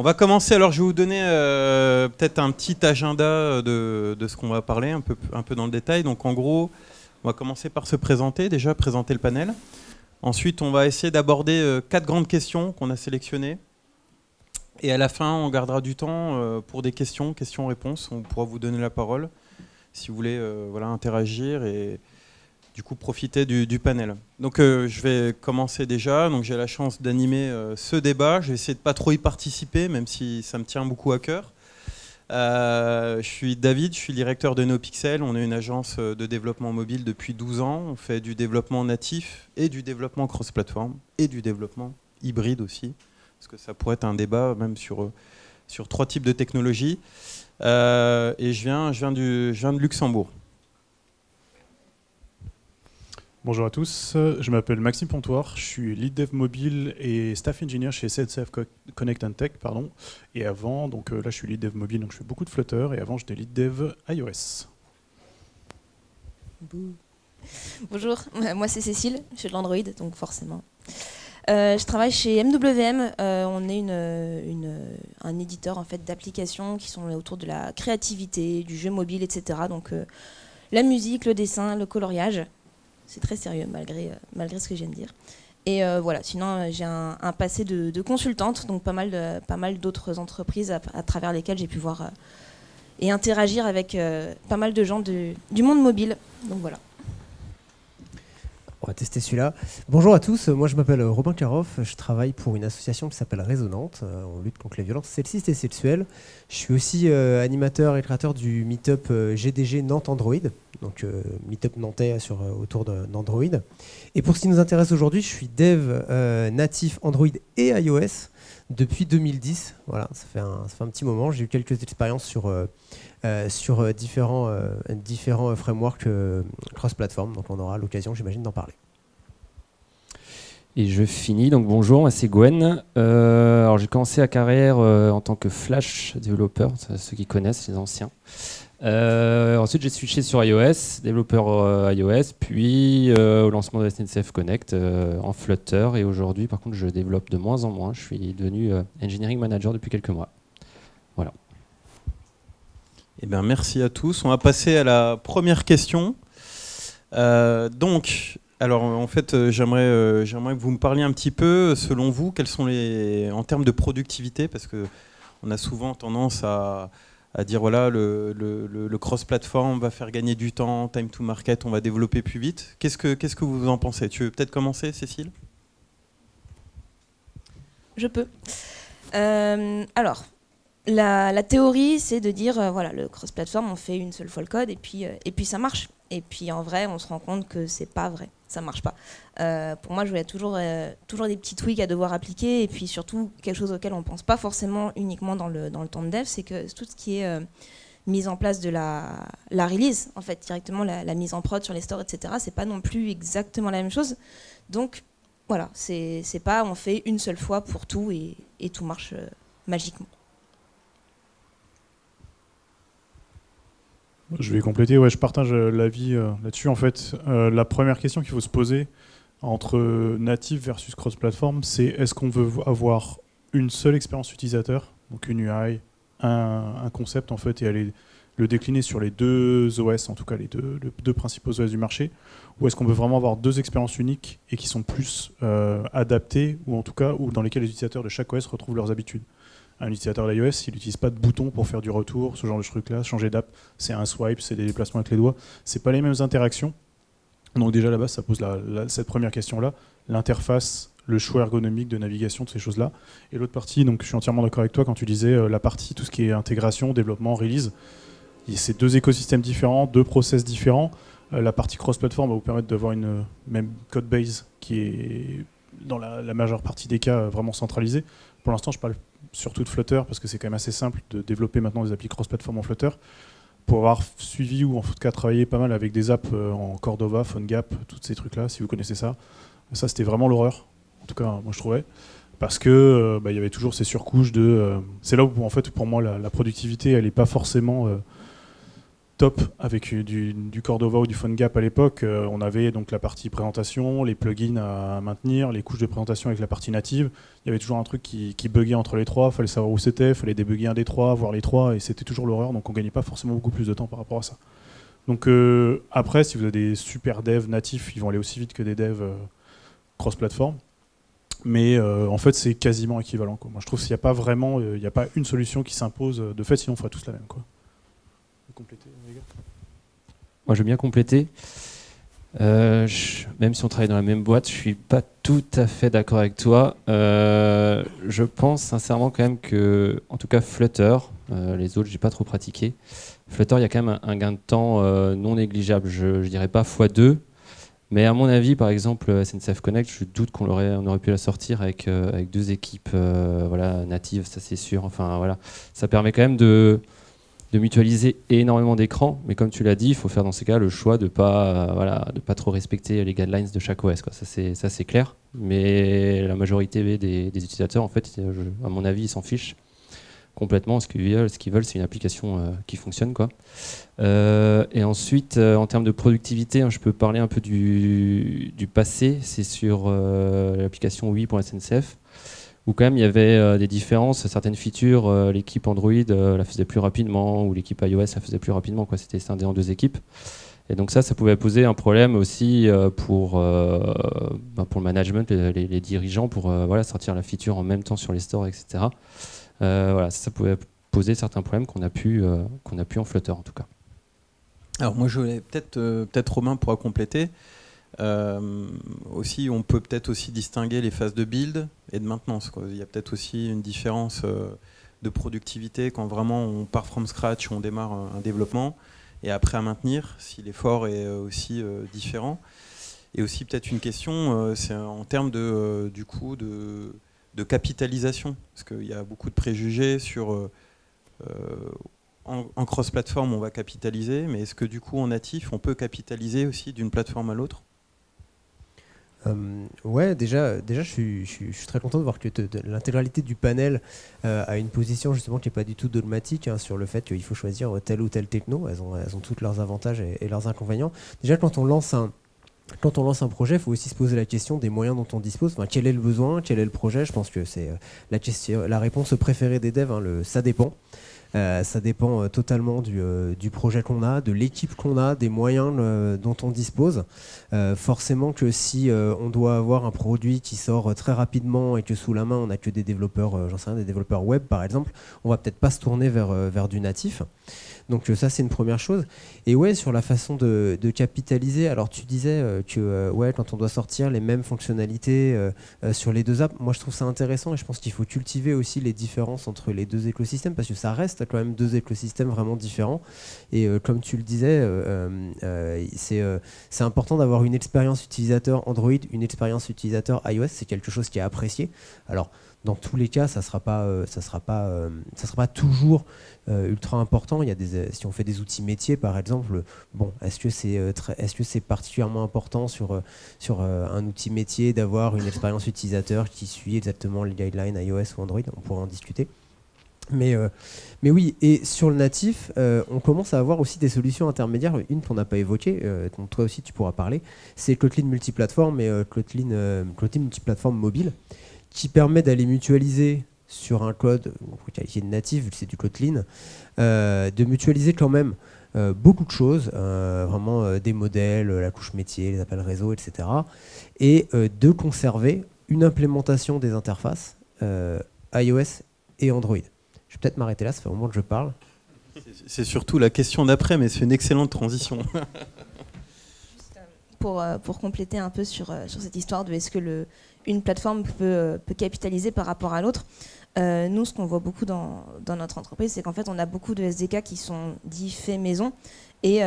On va commencer, alors je vais vous donner peut-être un petit agenda de ce qu'on va parler, un peu dans le détail. Donc en gros, on va commencer par se présenter, déjà présenter le panel. Ensuite, on va essayer d'aborder 4 grandes questions qu'on a sélectionnées. Et à la fin, on gardera du temps pour des questions-réponses. On pourra vous donner la parole si vous voulez interagir et du coup profiter du panel. Donc je vais commencer déjà. Donc j'ai la chance d'animer ce débat. Je vais essayer de pas trop y participer, même si ça me tient beaucoup à cœur. Je suis David, je suis directeur de NeoPixel. On est une agence de développement mobile depuis 12 ans. On fait du développement natif et du développement cross-platform et du développement hybride aussi. Parce que ça pourrait être un débat même sur 3 types de technologies. Et je viens de Luxembourg. Bonjour à tous, je m'appelle Maxime Pontoir, je suis lead dev mobile et staff engineer chez SNCF Connect and Tech, pardon. Et avant, donc là je suis lead dev mobile, donc je fais beaucoup de Flutter, et avant j'étais lead dev iOS. Bonjour, moi c'est Cécile, je suis de l'Android, donc forcément. Je travaille chez MWM, on est un éditeur en fait, d'applications qui sont autour de la créativité, du jeu mobile, etc. Donc la musique, le dessin, le coloriage. C'est très sérieux malgré ce que je viens de dire. Et voilà, sinon j'ai un passé de consultante, donc pas mal d'autres entreprises à travers lesquelles j'ai pu voir et interagir avec pas mal de gens du monde mobile. Donc voilà. On va tester celui-là. Bonjour à tous, moi je m'appelle Robin Karoff, je travaille pour une association qui s'appelle Résonante, on lutte contre les violences sexistes et sexuelles. Je suis aussi animateur et créateur du meet-up GDG Nantes Android, donc meet-up nantais autour d'Android. Et pour ce qui nous intéresse aujourd'hui, je suis dev natif Android et iOS depuis 2010. Voilà, ça fait un petit moment, j'ai eu quelques expériences sur différents frameworks cross-platform, donc on aura l'occasion, j'imagine, d'en parler. Et je finis, donc bonjour, moi c'est Gwen. Alors j'ai commencé la carrière en tant que Flash développeur, ceux qui connaissent, les anciens. Ensuite j'ai switché sur iOS, développeur iOS, puis au lancement de SNCF Connect en Flutter, et aujourd'hui par contre je développe de moins en moins, je suis devenu engineering manager depuis quelques mois. Voilà. Eh bien, merci à tous. On va passer à la première question. Alors en fait, j'aimerais que vous me parliez un petit peu, selon vous, quels sont en termes de productivité, parce qu'on a souvent tendance à dire voilà, le cross-platform va faire gagner du temps, time to market, on va développer plus vite. Qu'est-ce que vous en pensez? Tu veux peut-être commencer, Cécile? Je peux. Alors, la théorie, c'est de dire, voilà, le cross-platform, on fait une seule fois le code et puis ça marche. Et puis en vrai, on se rend compte que c'est pas vrai, ça marche pas. Pour moi, je vois toujours des petits tweaks à devoir appliquer, et puis surtout quelque chose auquel on pense pas forcément uniquement dans le temps de dev, c'est que tout ce qui est mise en place de la release, en fait, directement la mise en prod sur les stores, etc., c'est pas non plus exactement la même chose. Donc voilà, c'est pas on fait une seule fois pour tout et tout marche magiquement. Je vais compléter, ouais, je partage l'avis là-dessus. En fait, la première question qu'il faut se poser entre native versus cross-platform, c'est est-ce qu'on veut avoir une seule expérience utilisateur, donc une UI, un concept en fait, et aller le décliner sur les deux OS, en tout cas les deux principaux OS du marché, ou est-ce qu'on veut vraiment avoir deux expériences uniques et qui sont plus adaptées, ou en tout cas ou dans lesquelles les utilisateurs de chaque OS retrouvent leurs habitudes. Un utilisateur d'iOS, il n'utilise pas de bouton pour faire du retour, ce genre de truc-là, changer d'app, c'est un swipe, c'est des déplacements avec les doigts, c'est pas les mêmes interactions. Donc déjà là-bas, ça pose cette première question-là, l'interface, le choix ergonomique de navigation, de ces choses-là. Et l'autre partie, donc je suis entièrement d'accord avec toi quand tu disais la partie, tout ce qui est intégration, développement, release, c'est deux écosystèmes différents, deux process différents. La partie cross-platform va vous permettre d'avoir une même code base qui est, dans la majeure partie des cas, vraiment centralisée. Pour l'instant, je parle surtout de Flutter, parce que c'est quand même assez simple de développer maintenant des applis cross-platform en Flutter. Pour avoir suivi, ou en tout cas travaillé pas mal avec des apps en Cordova, PhoneGap, tous ces trucs-là, si vous connaissez ça. Ça, c'était vraiment l'horreur, en tout cas, moi je trouvais. Parce que y avait toujours ces surcouches de... c'est là où, en fait, pour moi, la productivité, elle n'est pas forcément top avec du Cordova ou du PhoneGap à l'époque. On avait donc la partie présentation, les plugins à maintenir, les couches de présentation avec la partie native. Il y avait toujours un truc qui buguait entre les trois, il fallait savoir où c'était, il fallait débugger un des trois, voir les trois, et c'était toujours l'horreur, donc on gagnait pas forcément beaucoup plus de temps par rapport à ça. Donc après, si vous avez des super devs natifs, ils vont aller aussi vite que des devs cross-platform. Mais en fait, c'est quasiment équivalent, quoi. Moi, je trouve qu'il n'y a pas vraiment, il n'y a pas une solution qui s'impose de fait, sinon on ferait tous la même, quoi. Vous complétez, les gars ? Moi, je veux bien compléter. Même si on travaille dans la même boîte, je suis pas tout à fait d'accord avec toi. Je pense sincèrement quand même que, en tout cas Flutter, les autres j'ai pas trop pratiqué. Flutter, il y a quand même un gain de temps non négligeable. Je dirais pas x2, mais à mon avis, par exemple SNCF Connect, je doute on aurait pu la sortir avec 2 équipes voilà, natives, ça c'est sûr. Enfin voilà, ça permet quand même de mutualiser énormément d'écrans, mais comme tu l'as dit, il faut faire dans ces cas le choix de pas trop respecter les guidelines de chaque OS, quoi. Ça c'est clair, mais la majorité des utilisateurs, en fait, à mon avis, ils s'en fichent complètement. Ce qu'ils veulent, c'est une application qui fonctionne, quoi. Et ensuite, en termes de productivité, hein, je peux parler un peu du passé. C'est sur l'application oui.sncf, où quand même il y avait des différences. Certaines features, l'équipe Android la faisait plus rapidement, ou l'équipe iOS la faisait plus rapidement, quoi. C'était scindé en 2 équipes. Et donc ça pouvait poser un problème aussi pour le management, les dirigeants, pour sortir la feature en même temps sur les stores, etc. Ça pouvait poser certains problèmes qu'on a pu en Flutter, en tout cas. Alors moi, je voulais peut-être Romain pourra compléter. Aussi, on peut peut-être aussi distinguer les phases de build et de maintenance, quoi. Il y a peut-être aussi une différence de productivité quand vraiment on part from scratch, on démarre un développement, et après à maintenir, si l'effort est aussi différent. Et aussi peut-être une question, c'est en termes de capitalisation, parce qu'il y a beaucoup de préjugés sur en cross-platform on va capitaliser, mais est-ce que du coup en natif on peut capitaliser aussi d'une plateforme à l'autre ? Ouais, déjà je suis très content de voir que l'intégralité du panel a une position justement qui n'est pas du tout dogmatique, hein, sur le fait qu'il faut choisir telle ou telle techno. Elles ont tous leurs avantages et leurs inconvénients. Déjà, quand on lance un projet, il faut aussi se poser la question des moyens dont on dispose. Enfin, quel est le besoin, quel est le projet ? Je pense que c'est la réponse préférée des devs, hein, ça dépend. Ça dépend totalement du projet qu'on a, de l'équipe qu'on a, des moyens dont on dispose. Forcément que si on doit avoir un produit qui sort très rapidement et que sous la main on n'a que des développeurs, des développeurs web par exemple, on va peut-être pas se tourner vers du natif. Donc ça c'est une première chose. Et ouais, sur la façon de capitaliser, alors tu disais que quand on doit sortir les mêmes fonctionnalités sur les 2 apps, moi je trouve ça intéressant, et je pense qu'il faut cultiver aussi les différences entre les 2 écosystèmes, parce que ça reste quand même 2 écosystèmes vraiment différents. Et comme tu le disais, c'est important d'avoir une expérience utilisateur Android, une expérience utilisateur iOS. C'est quelque chose qui est apprécié. Alors dans tous les cas, ça sera pas toujours ultra important. Il y a si on fait des outils métiers par exemple, bon, est-ce que c'est particulièrement important sur un outil métier d'avoir une expérience utilisateur qui suit exactement les guidelines iOS ou Android? On pourrait en discuter. Mais oui, et sur le natif, on commence à avoir aussi des solutions intermédiaires. Une qu'on n'a pas évoquée, dont toi aussi tu pourras parler, c'est Kotlin multiplateforme et Kotlin multiplateforme mobile, qui permet d'aller mutualiser sur un code qualifié de natif, vu que c'est du Kotlin, de mutualiser quand même beaucoup de choses, vraiment des modèles, la couche métier, les appels réseau, etc. Et de conserver une implémentation des interfaces iOS et Android. Je vais peut-être m'arrêter là, ça fait un moment que je parle. C'est surtout la question d'après, mais c'est une excellente transition. Pour compléter un peu sur cette histoire de est-ce que une plateforme peut capitaliser par rapport à l'autre, nous, ce qu'on voit beaucoup dans notre entreprise, c'est qu'en fait, on a beaucoup de SDK qui sont dits faits maison, et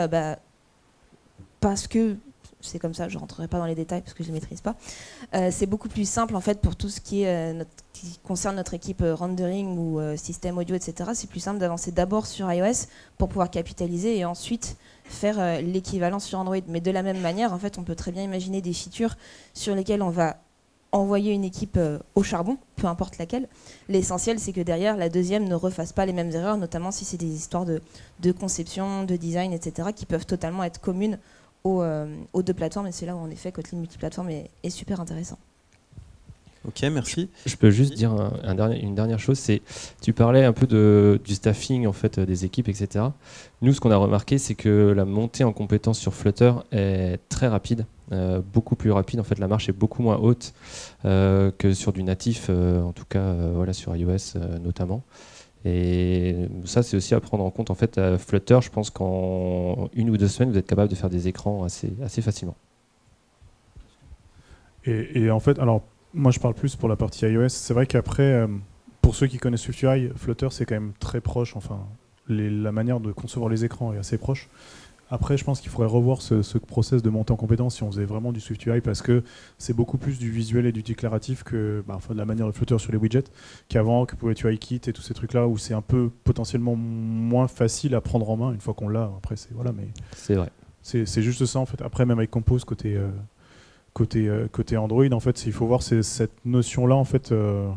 parce que c'est comme ça, je ne rentrerai pas dans les détails parce que je ne les maîtrise pas, c'est beaucoup plus simple en fait pour tout ce qui concerne notre équipe rendering ou système audio, etc. C'est plus simple d'avancer d'abord sur iOS pour pouvoir capitaliser et ensuite faire l'équivalent sur Android. Mais de la même manière, en fait, on peut très bien imaginer des features sur lesquelles on va envoyer une équipe au charbon, peu importe laquelle. L'essentiel, c'est que derrière, la deuxième ne refasse pas les mêmes erreurs, notamment si c'est des histoires de conception, de design, etc., qui peuvent totalement être communes aux deux plateformes. Et c'est là où, en effet, Kotlin multiplateforme est super intéressant. Ok, merci. Je peux juste dire une dernière chose, c'est tu parlais un peu du staffing en fait des équipes, etc. Nous, ce qu'on a remarqué, c'est que la montée en compétences sur Flutter est très rapide, beaucoup plus rapide. En fait, la marche est beaucoup moins haute que sur du natif, en tout cas, voilà, sur iOS notamment. Et ça, c'est aussi à prendre en compte. En fait, à Flutter, je pense qu'en 1 ou 2 semaines, vous êtes capable de faire des écrans assez facilement. Et en fait, alors moi je parle plus pour la partie iOS. C'est vrai qu'après, pour ceux qui connaissent SwiftUI, Flutter c'est quand même très proche. Enfin, la manière de concevoir les écrans est assez proche. Après, je pense qu'il faudrait revoir ce process de montée en compétence si on faisait vraiment du SwiftUI, parce que c'est beaucoup plus du visuel et du déclaratif que de la manière de Flutter sur les widgets qu'avant, que pour les UIKit et tous ces trucs-là où c'est un peu potentiellement moins facile à prendre en main une fois qu'on l'a. Après, mais c'est vrai. C'est juste ça en fait. Après, même avec Compose côté Android, en fait, il faut voir cette notion-là, en fait, il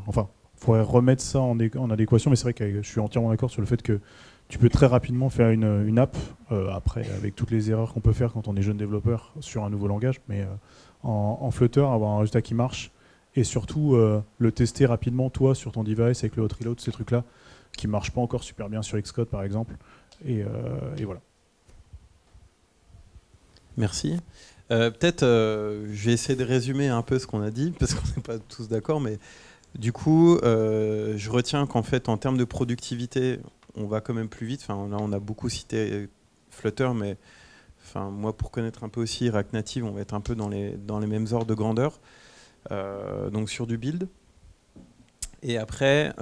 faudrait remettre ça en adéquation, mais c'est vrai que je suis entièrement d'accord sur le fait que tu peux très rapidement faire une app, après, avec toutes les erreurs qu'on peut faire quand on est jeune développeur sur un nouveau langage, mais en Flutter, avoir un résultat qui marche, et surtout le tester rapidement, toi, sur ton device, avec le hot reload, ces trucs-là, qui ne marchent pas encore super bien sur Xcode, par exemple, et voilà. Merci. Peut-être, je vais essayer de résumer un peu ce qu'on a dit, parce qu'on n'est pas tous d'accord, mais du coup, je retiens qu'en fait, en termes de productivité, on va quand même plus vite. Enfin, là, on a beaucoup cité Flutter, mais enfin, moi, pour connaître un peu aussi React Native, on va être un peu dans les mêmes ordres de grandeur. Donc sur du build. Et après,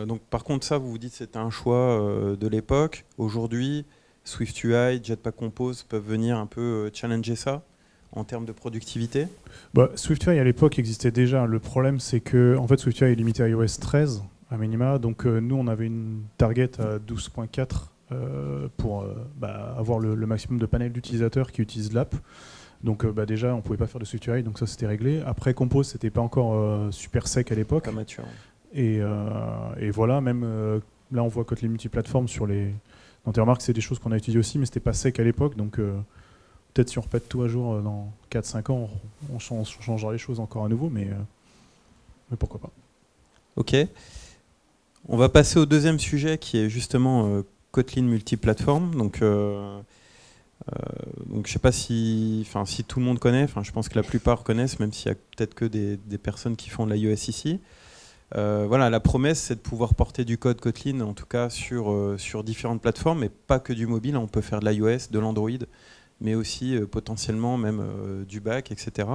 donc par contre, ça, vous vous dites, c'était un choix de l'époque. Aujourd'hui, SwiftUI, Jetpack Compose peuvent venir un peu challenger ça en termes de productivité. SwiftUI à l'époque existait déjà. Le problème, c'est que en fait, SwiftUI est limité à iOS 13 à minima. Donc nous, on avait une target à 12.4 pour avoir le maximum de panels d'utilisateurs qui utilisent l'app. Donc déjà, on pouvait pas faire de SwiftUI, donc ça c'était réglé. Après, Compose, c'était pas encore super sec à l'époque. Pas mature. Et voilà, même là, on voit Kotlin multiplateforme sur les. Dans tes remarques, c'est des choses qu'on a utilisées aussi, mais c'était pas sec à l'époque. Donc peut-être si on repète tout à jour dans 4-5 ans, on changera les choses encore à nouveau, mais pourquoi pas. Ok. On va passer au deuxième sujet qui est justement Kotlin multiplateforme. Donc je ne sais pas si tout le monde connaît, je pense que la plupart connaissent, même s'il y a peut-être que des personnes qui font de l'iOS ici. Voilà, la promesse, c'est de pouvoir porter du code Kotlin, en tout cas sur différentes plateformes, mais pas que du mobile. On peut faire de l'iOS, de l'Android, mais aussi potentiellement même du back, etc.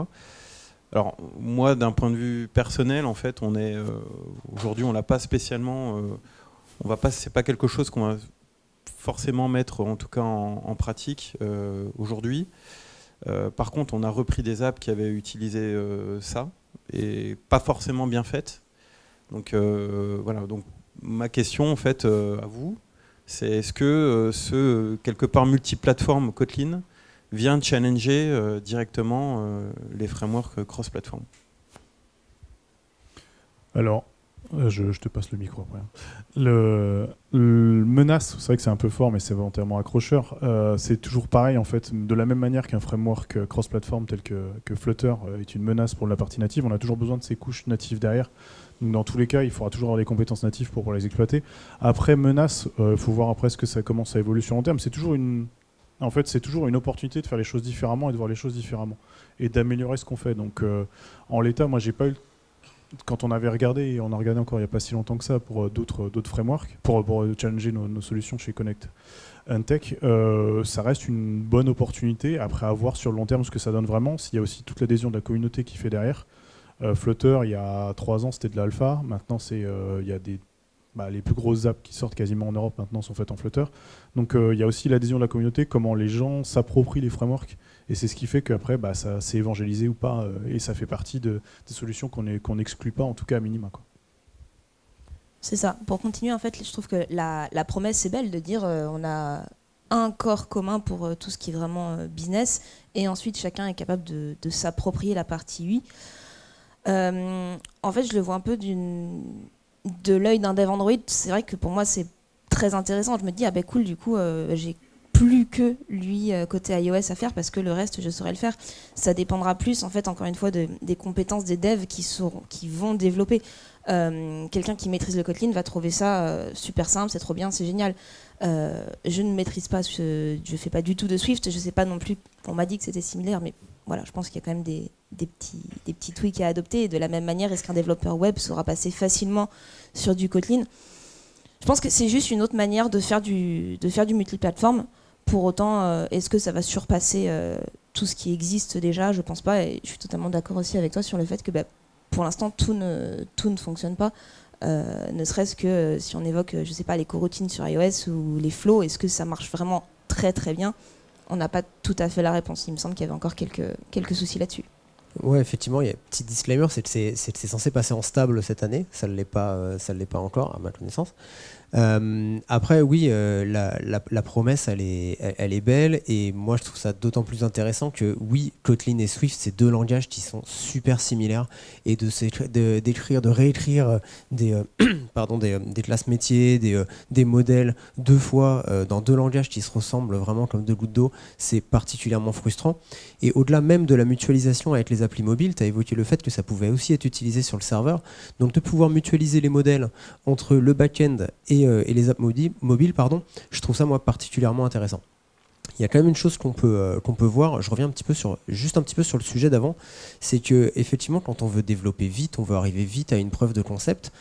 Alors moi, d'un point de vue personnel, en fait, aujourd'hui, on l'a pas spécialement. C'est pas quelque chose qu'on va forcément mettre, en tout cas en pratique aujourd'hui. Par contre, on a repris des apps qui avaient utilisé ça et pas forcément bien faites. Donc voilà. Donc ma question, en fait, à vous, c'est est-ce que quelque part multiplateforme Kotlin vient challenger directement les frameworks cross-platform? Alors, je te passe le micro après. Le menace, c'est vrai que c'est un peu fort, mais c'est volontairement accrocheur. C'est toujours pareil, en fait. De la même manière qu'un framework cross-platform tel que Flutter est une menace pour la partie native, on a toujours besoin de ces couches natives derrière. Donc dans tous les cas, il faudra toujours avoir les compétences natives pour les exploiter. Après, menace, il faut voir après ce que ça commence à évoluer sur long terme. C'est toujours une opportunité de faire les choses différemment et de voir les choses différemment. Et d'améliorer ce qu'on fait. Donc en l'état, moi, j'ai pas eu... Quand on avait regardé, et on a regardé encore il n'y a pas si longtemps que ça pour d'autres frameworks, pour challenger nos solutions chez Connect Tech, ça reste une bonne opportunité. Après, à voir sur le long terme ce que ça donne vraiment. S'il y a aussi toute l'adhésion de la communauté qui fait derrière. Flutter, il y a 3 ans, c'était de l'alpha. Maintenant, il y a les plus grosses apps qui sortent quasiment en Europe maintenant sont faites en Flutter. Donc il y a aussi l'adhésion de la communauté, comment les gens s'approprient les frameworks. Et c'est ce qui fait qu'après, ça s'est évangélisé ou pas. Et ça fait partie des solutions qu'on n'exclut pas, en tout cas à minima, quoi. C'est ça. Pour continuer, en fait, je trouve que la promesse, c'est belle de dire on a un corps commun pour tout ce qui est vraiment business. Et ensuite, chacun est capable de s'approprier la partie UI. En fait, je le vois un peu de l'œil d'un dev Android. C'est vrai que pour moi, c'est très intéressant. Je me dis, ah ben cool, du coup, j'ai plus que lui côté iOS à faire parce que le reste, je saurais le faire. Ça dépendra plus, en fait, encore une fois, des compétences des devs qui vont développer. Quelqu'un qui maîtrise le Kotlin va trouver ça super simple, c'est trop bien, c'est génial. Je ne maîtrise pas, je fais pas du tout de Swift, je sais pas non plus, on m'a dit que c'était similaire, mais voilà, je pense qu'il y a quand même des petits tweaks à adopter. Et de la même manière, est-ce qu'un développeur web saura passer facilement sur du Kotlin? Je pense que c'est juste une autre manière de faire du multiplateforme. Pour autant, est-ce que ça va surpasser tout ce qui existe déjà? Je pense pas, et je suis totalement d'accord aussi avec toi sur le fait que pour l'instant, tout ne fonctionne pas. Ne serait-ce que si on évoque, je sais pas, les coroutines sur iOS ou les flows, est-ce que ça marche vraiment très très bien? On n'a pas tout à fait la réponse. Il me semble qu'il y avait encore quelques soucis là-dessus. Ouais, effectivement, il y a un petit disclaimer, c'est que c'est censé passer en stable cette année. Ça ne l'est pas encore, à ma connaissance. Après, oui, la promesse, elle est belle, et moi, je trouve ça d'autant plus intéressant que, oui, Kotlin et Swift, c'est deux langages qui sont super similaires, et de réécrire des classes métiers, des modèles deux fois dans deux langages qui se ressemblent vraiment comme deux gouttes d'eau, c'est particulièrement frustrant. Et au-delà même de la mutualisation avec les applis mobiles, tu as évoqué le fait que ça pouvait aussi être utilisé sur le serveur, donc de pouvoir mutualiser les modèles entre le back-end et les apps mobiles, je trouve ça moi particulièrement intéressant. Il y a quand même une chose qu'on peut voir, je reviens juste un petit peu sur le sujet d'avant, c'est que effectivement quand on veut développer vite, on veut arriver vite à une preuve de concept,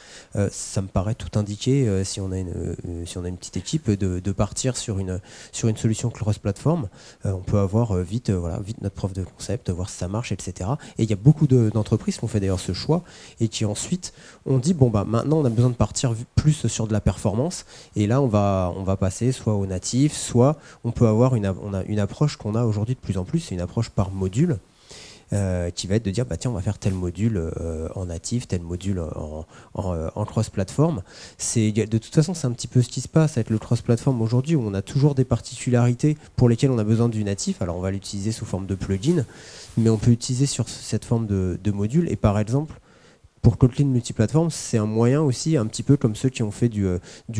ça me paraît tout indiqué si on a une petite équipe de partir sur une solution cross-platform. On peut avoir vite notre preuve de concept, voir si ça marche, etc. Et il y a beaucoup d'entreprises qui ont fait d'ailleurs ce choix et qui ensuite ont dit maintenant on a besoin de partir plus sur de la performance, et là on va passer soit au natif, soit on peut avoir on a une approche qu'on a aujourd'hui de plus en plus, c'est une approche par module qui va être de dire tiens, on va faire tel module en natif, tel module en cross-platform. De toute façon, c'est un petit peu ce qui se passe avec le cross-platform aujourd'hui, où on a toujours des particularités pour lesquelles on a besoin du natif. Alors on va l'utiliser sous forme de plugin, mais on peut l'utiliser sur cette forme de module. Et par exemple, pour Kotlin multiplateforme, c'est un moyen aussi, un petit peu comme ceux qui ont fait du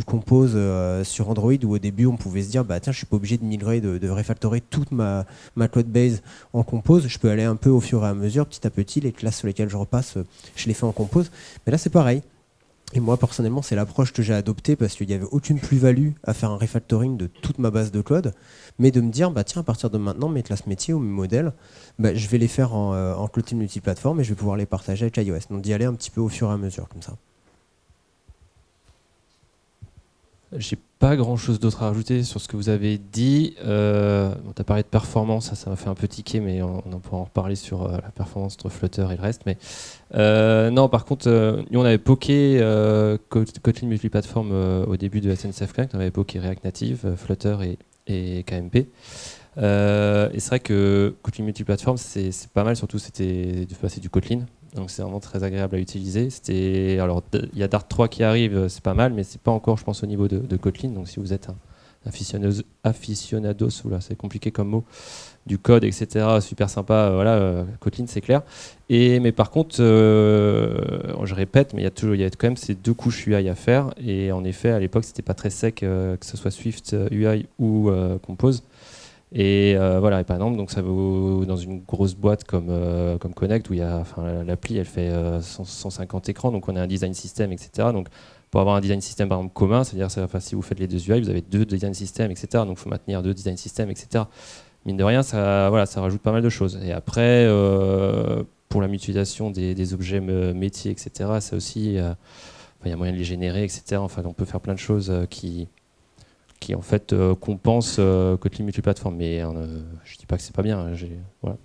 Compose sur Android, où au début on pouvait se dire tiens, je suis pas obligé de migrer, de refactorer toute ma code base en Compose, je peux aller un peu au fur et à mesure, petit à petit, les classes sur lesquelles je repasse, je les fais en Compose. Mais là c'est pareil. Et moi personnellement, c'est l'approche que j'ai adoptée parce qu'il n'y avait aucune plus-value à faire un refactoring de toute ma base de code, mais de me dire tiens, à partir de maintenant, mes classes métiers ou mes modèles, je vais les faire en Kotlin multiplateforme et je vais pouvoir les partager avec iOS. Donc d'y aller un petit peu au fur et à mesure comme ça. J'ai pas grand chose d'autre à rajouter sur ce que vous avez dit. Tu as parlé de performance, ça m'a fait un peu tiquer, mais on pourra en reparler sur la performance entre Flutter et le reste. Mais non, par contre, nous on avait poké Kotlin multiplateforme au début de SNCF Connect, on avait poké React Native, Flutter et KMP. Et c'est vrai que Kotlin multiplateforme, c'est pas mal, surtout c'était de passer du Kotlin. Donc c'est vraiment très agréable à utiliser. Alors il y a Dart 3 qui arrive, c'est pas mal, mais c'est pas encore, je pense, au niveau de Kotlin. Donc si vous êtes un aficionados, c'est compliqué comme mot, du code, etc., super sympa, Kotlin c'est clair. Mais par contre, je répète, mais il y a quand même ces deux couches UI à faire. Et en effet, à l'époque, c'était pas très sec, que ce soit Swift UI ou Compose. Et voilà, et par exemple, donc ça vaut dans une grosse boîte comme Connect, où l'appli elle fait 150 écrans, donc on a un design system, etc. Donc pour avoir un design system par exemple commun, c'est-à-dire si vous faites les deux UI, vous avez deux design systems, etc. Donc il faut maintenir deux design systems, etc. Mine de rien, ça rajoute pas mal de choses. Et après, pour la mutualisation des objets métiers, etc., ça aussi, il y a moyen de les générer, etc. Enfin, on peut faire plein de choses qui en fait compense Kotlin multiplateforme, mais je dis pas que c'est pas bien. Voilà.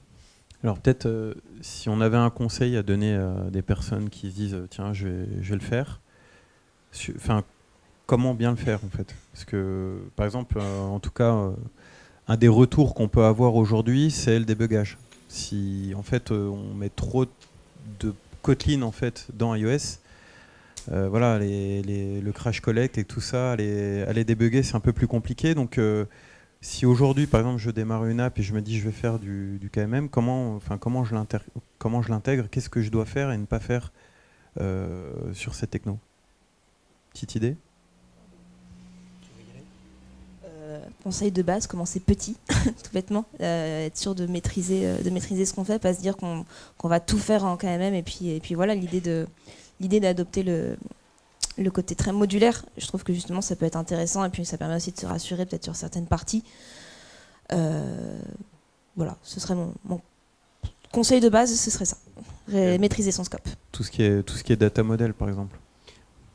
Alors peut-être si on avait un conseil à donner à des personnes qui se disent tiens, je vais le faire, comment bien le faire en fait? Parce que par exemple, en tout cas, un des retours qu'on peut avoir aujourd'hui, c'est le débugage. Si en fait on met trop de Kotlin en fait dans iOS, le crash collect et tout ça, aller débugger, c'est un peu plus compliqué. Donc, si aujourd'hui, par exemple, je démarre une app et je me dis je vais faire du KMM, comment comment je l'intègre, qu'est-ce que je dois faire et ne pas faire sur cette techno. Petite idée? Conseil de base, commencer petit, tout bêtement, être sûr de maîtriser ce qu'on fait, pas se dire qu'on va tout faire en KMM, et puis voilà, l'idée d'adopter le côté très modulaire, je trouve que justement ça peut être intéressant, et puis ça permet aussi de se rassurer peut-être sur certaines parties. Voilà, ce serait mon conseil de base, ce serait ça, maîtriser son scope. Tout ce qui est data model par exemple.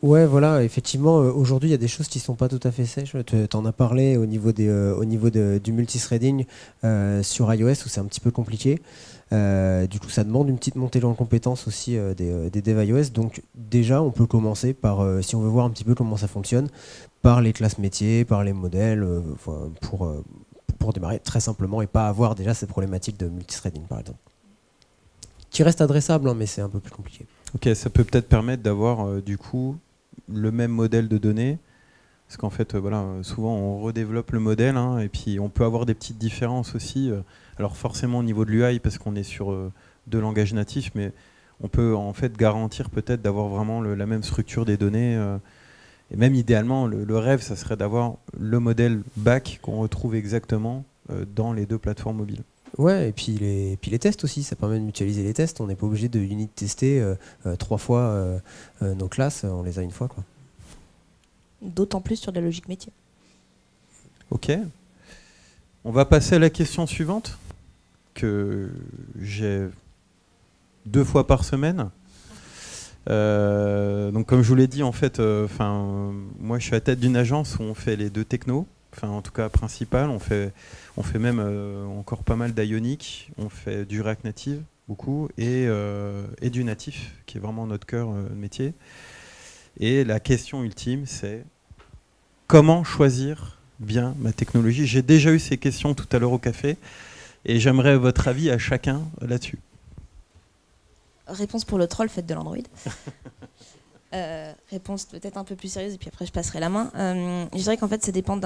Ouais, voilà, effectivement, aujourd'hui, il y a des choses qui ne sont pas tout à fait sèches. Tu en as parlé au niveau du multithreading sur iOS, où c'est un petit peu compliqué. Du coup, ça demande une petite montée en compétences aussi des devs iOS. Donc déjà, on peut commencer par, si on veut voir un petit peu comment ça fonctionne, par les classes métiers, par les modèles, pour démarrer très simplement et pas avoir déjà ces problématiques de multithreading, par exemple. Qui reste adressable, hein, mais c'est un peu plus compliqué. Ok, ça peut peut-être permettre d'avoir du coup le même modèle de données, parce qu'en fait, voilà, souvent on redéveloppe le modèle, hein, et puis on peut avoir des petites différences aussi. Alors forcément au niveau de l'UI, parce qu'on est sur deux langages natifs, mais on peut en fait garantir peut-être d'avoir vraiment la même structure des données. Et même idéalement, le rêve, ça serait d'avoir le modèle back qu'on retrouve exactement dans les deux plateformes mobiles. Ouais, et puis les tests aussi, ça permet de mutualiser les tests. On n'est pas obligé de unit tester 3 fois nos classes, on les a une fois, quoi. D'autant plus sur de la logique métier. Ok. On va passer à la question suivante, que j'ai 2 fois par semaine. Donc comme je vous l'ai dit, en fait, moi je suis à la tête d'une agence où on fait les deux technos. Enfin, en tout cas principal, on fait même encore pas mal d'Ionic, on fait du React Native, beaucoup, et du natif, qui est vraiment notre cœur de métier. Et la question ultime, c'est comment choisir bien ma technologie? J'ai déjà eu ces questions tout à l'heure au café, et j'aimerais votre avis à chacun là-dessus. Réponse pour le troll, faites de l'Android. Réponse peut-être un peu plus sérieuse, et puis après je passerai la main. Je dirais qu'en fait ça dépend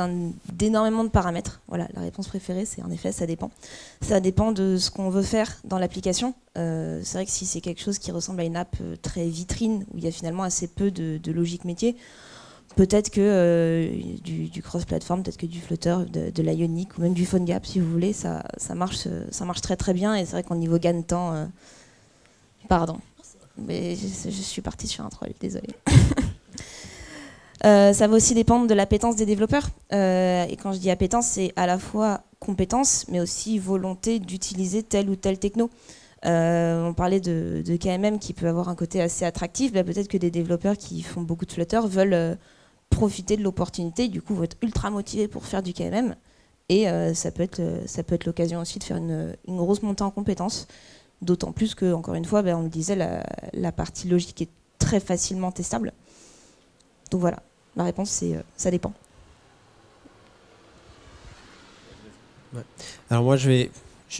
d'énormément de paramètres. Voilà, la réponse préférée, c'est en effet ça dépend. Ça dépend de ce qu'on veut faire dans l'application. C'est vrai que si c'est quelque chose qui ressemble à une app très vitrine, où il y a finalement assez peu de logique métier, peut-être que du cross-platform, peut-être que du Flutter, de l'Ionic ou même du PhoneGap, si vous voulez, ça marche très très bien. Et c'est vrai qu'au niveau gain de temps, pardon. Mais je suis partie sur un troll, désolée. Ça va aussi dépendre de l'appétence des développeurs. Et quand je dis appétence, c'est à la fois compétence, mais aussi volonté d'utiliser telle ou telle techno. On parlait de KMM qui peut avoir un côté assez attractif. Bah, peut-être que des développeurs qui font beaucoup de Flutter veulent profiter de l'opportunité, du coup vont être ultra motivés pour faire du KMM. Et ça peut être l'occasion aussi de faire une grosse montée en compétences. D'autant plus que, encore une fois, on le disait, la partie logique est très facilement testable. Donc voilà, ma réponse c'est ça dépend. Ouais. Alors moi je vais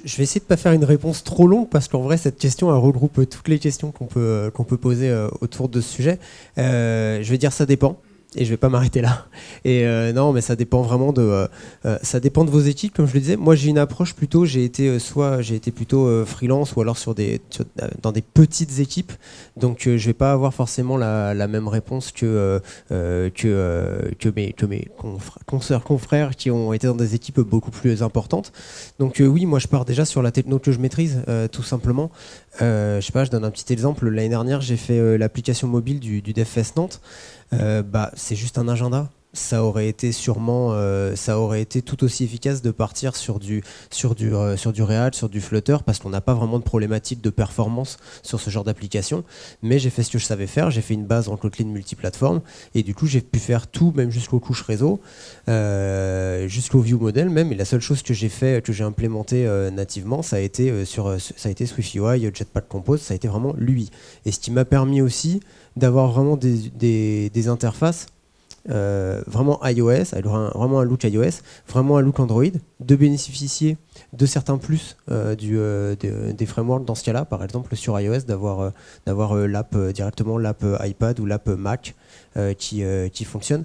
essayer de ne pas faire une réponse trop longue, parce qu'en vrai cette question elle regroupe toutes les questions qu'on peut poser autour de ce sujet. Je vais dire ça dépend. Et je vais pas m'arrêter là. Et non, mais ça dépend vraiment de vos équipes, comme je le disais. Moi, j'ai une approche plutôt. J'ai été plutôt freelance, ou alors dans des petites équipes. Donc, je vais pas avoir forcément la même réponse que mes confrères qui ont été dans des équipes beaucoup plus importantes. Donc, oui, moi, je pars déjà sur la techno que je maîtrise, tout simplement. Je sais pas, je donne un petit exemple. L'année dernière, j'ai fait l'application mobile du DevFest Nantes. C'est juste un agenda. Ça aurait été tout aussi efficace de partir sur du React, sur du Flutter, parce qu'on n'a pas vraiment de problématique de performance sur ce genre d'application. Mais j'ai fait ce que je savais faire, j'ai fait une base en Kotlin multiplateforme, et du coup j'ai pu faire tout, même jusqu'aux couches réseau, jusqu'au view model même. Et la seule chose que j'ai implémenté nativement, ça a été SwiftUI, Jetpack Compose, ça a été vraiment l'UI. Et ce qui m'a permis aussi d'avoir vraiment des interfaces vraiment iOS, vraiment un look iOS, vraiment un look Android, de bénéficier de certains plus des frameworks dans ce cas-là, par exemple sur iOS, d'avoir l'app directement, l'app iPad ou l'app Mac qui fonctionne.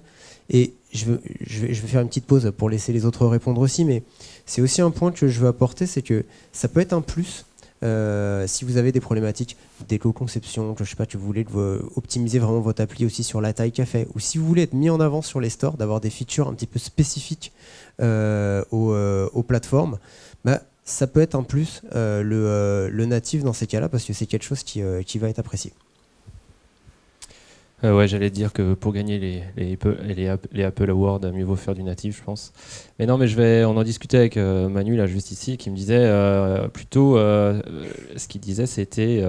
Et je vais faire une petite pause pour laisser les autres répondre aussi, mais c'est aussi un point que je veux apporter, c'est que ça peut être un plus Si vous avez des problématiques d'éco-conception, que je sais pas, que vous voulez optimiser vraiment votre appli aussi sur la taille qu'a fait, ou si vous voulez être mis en avant sur les stores, d'avoir des features un petit peu spécifiques aux plateformes, ça peut être un plus le natif dans ces cas-là, parce que c'est quelque chose qui va être apprécié. Ouais, j'allais dire que pour gagner les Apple Awards, mieux vaut faire du natif, je pense. Mais non, mais on en discutait avec Manu, là, juste ici, qui me disait plutôt, ce qu'il disait, c'était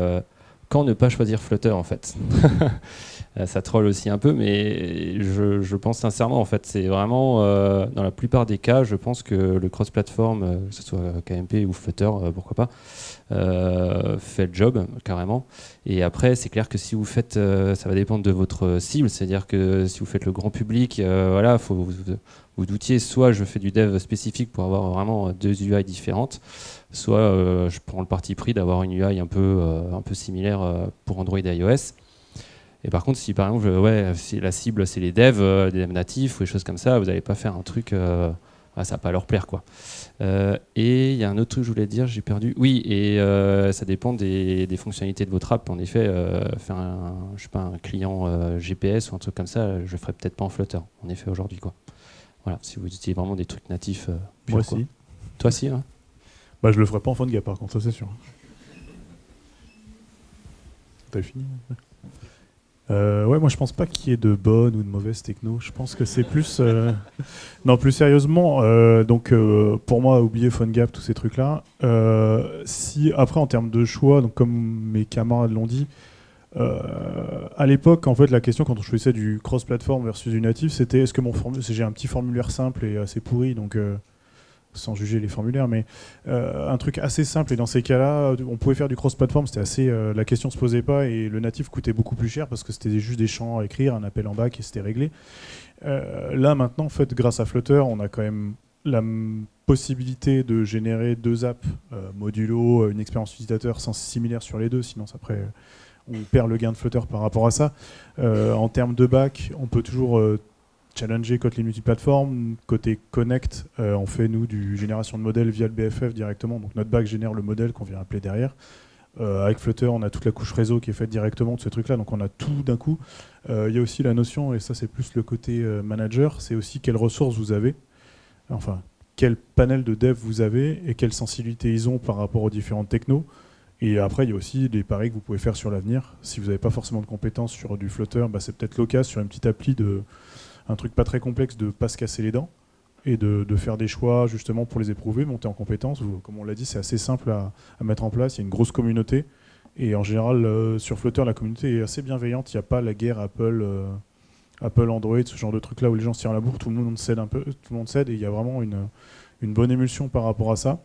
quand ne pas choisir Flutter, en fait. Ça troll aussi un peu, mais je pense sincèrement, en fait, c'est vraiment, dans la plupart des cas, je pense que le cross-platform, que ce soit KMP ou Flutter, pourquoi pas, fait le job, carrément. Et après, c'est clair que si vous faites, ça va dépendre de votre cible, c'est-à-dire que si vous faites le grand public, voilà, faut vous doutiez, soit je fais du dev spécifique pour avoir vraiment 2 UI différentes, soit je prends le parti pris d'avoir une UI un peu similaire pour Android et iOS. Et par contre, si par exemple, si la cible c'est les devs, des devs natifs ou des choses comme ça, vous n'allez pas faire un truc, ça va pas leur plaire, quoi. Et il y a un autre truc que je voulais dire, j'ai perdu. Oui, et ça dépend des fonctionnalités de votre app. En effet, faire un client GPS ou un truc comme ça, je le ferai peut-être pas en Flutter. En effet, aujourd'hui, quoi. Voilà, si vous utilisez vraiment des trucs natifs. Moi aussi. Toi aussi, hein. Je le ferai pas en fin de gap, par contre, ça c'est sûr. T'as fini? Ouais, moi je pense pas qu'il y ait de bonnes ou de mauvaises techno. Je pense que c'est plus. Non, plus sérieusement, pour moi, oublier PhoneGap, tous ces trucs-là. Si après, en termes de choix, donc comme mes camarades l'ont dit, à l'époque, en fait, la question quand on choisissait du cross-platform versus du natif, c'était est-ce que j'ai un petit formulaire simple et assez pourri, donc sans juger les formulaires, mais un truc assez simple, et dans ces cas-là, on pouvait faire du cross-platform, c'était assez, la question se posait pas, et le natif coûtait beaucoup plus cher parce que c'était juste des champs à écrire, un appel en back, et c'était réglé. Là, maintenant, en fait, grâce à Flutter, on a quand même la possibilité de générer 2 apps modulo, une expérience utilisateur similaire sur les deux, sinon après on perd le gain de Flutter par rapport à ça. En termes de back, on peut toujours challenger Kotlin multiplateforme. Côté Connect, on fait nous du génération de modèles via le BFF directement, donc notre back génère le modèle qu'on vient appeler derrière. Avec Flutter, on a toute la couche réseau qui est faite directement de ce truc-là, donc on a tout d'un coup. Il y a aussi la notion, et ça c'est plus le côté manager, c'est aussi quelles ressources vous avez, enfin quel panel de dev vous avez et quelle sensibilité ils ont par rapport aux différentes technos. Et après, il y a aussi des paris que vous pouvez faire sur l'avenir. Si vous n'avez pas forcément de compétences sur du Flutter, c'est peut-être l'occasion sur une petite appli un truc pas très complexe de pas se casser les dents et de faire des choix justement pour les éprouver, monter en compétences. Comme on l'a dit, c'est assez simple à mettre en place. Il y a une grosse communauté et en général sur Flutter, la communauté est assez bienveillante. Il n'y a pas la guerre Apple, Android, ce genre de truc là où les gens se tirent la bourre. Tout le monde cède un peu, tout le monde cède et il y a vraiment une bonne émulsion par rapport à ça.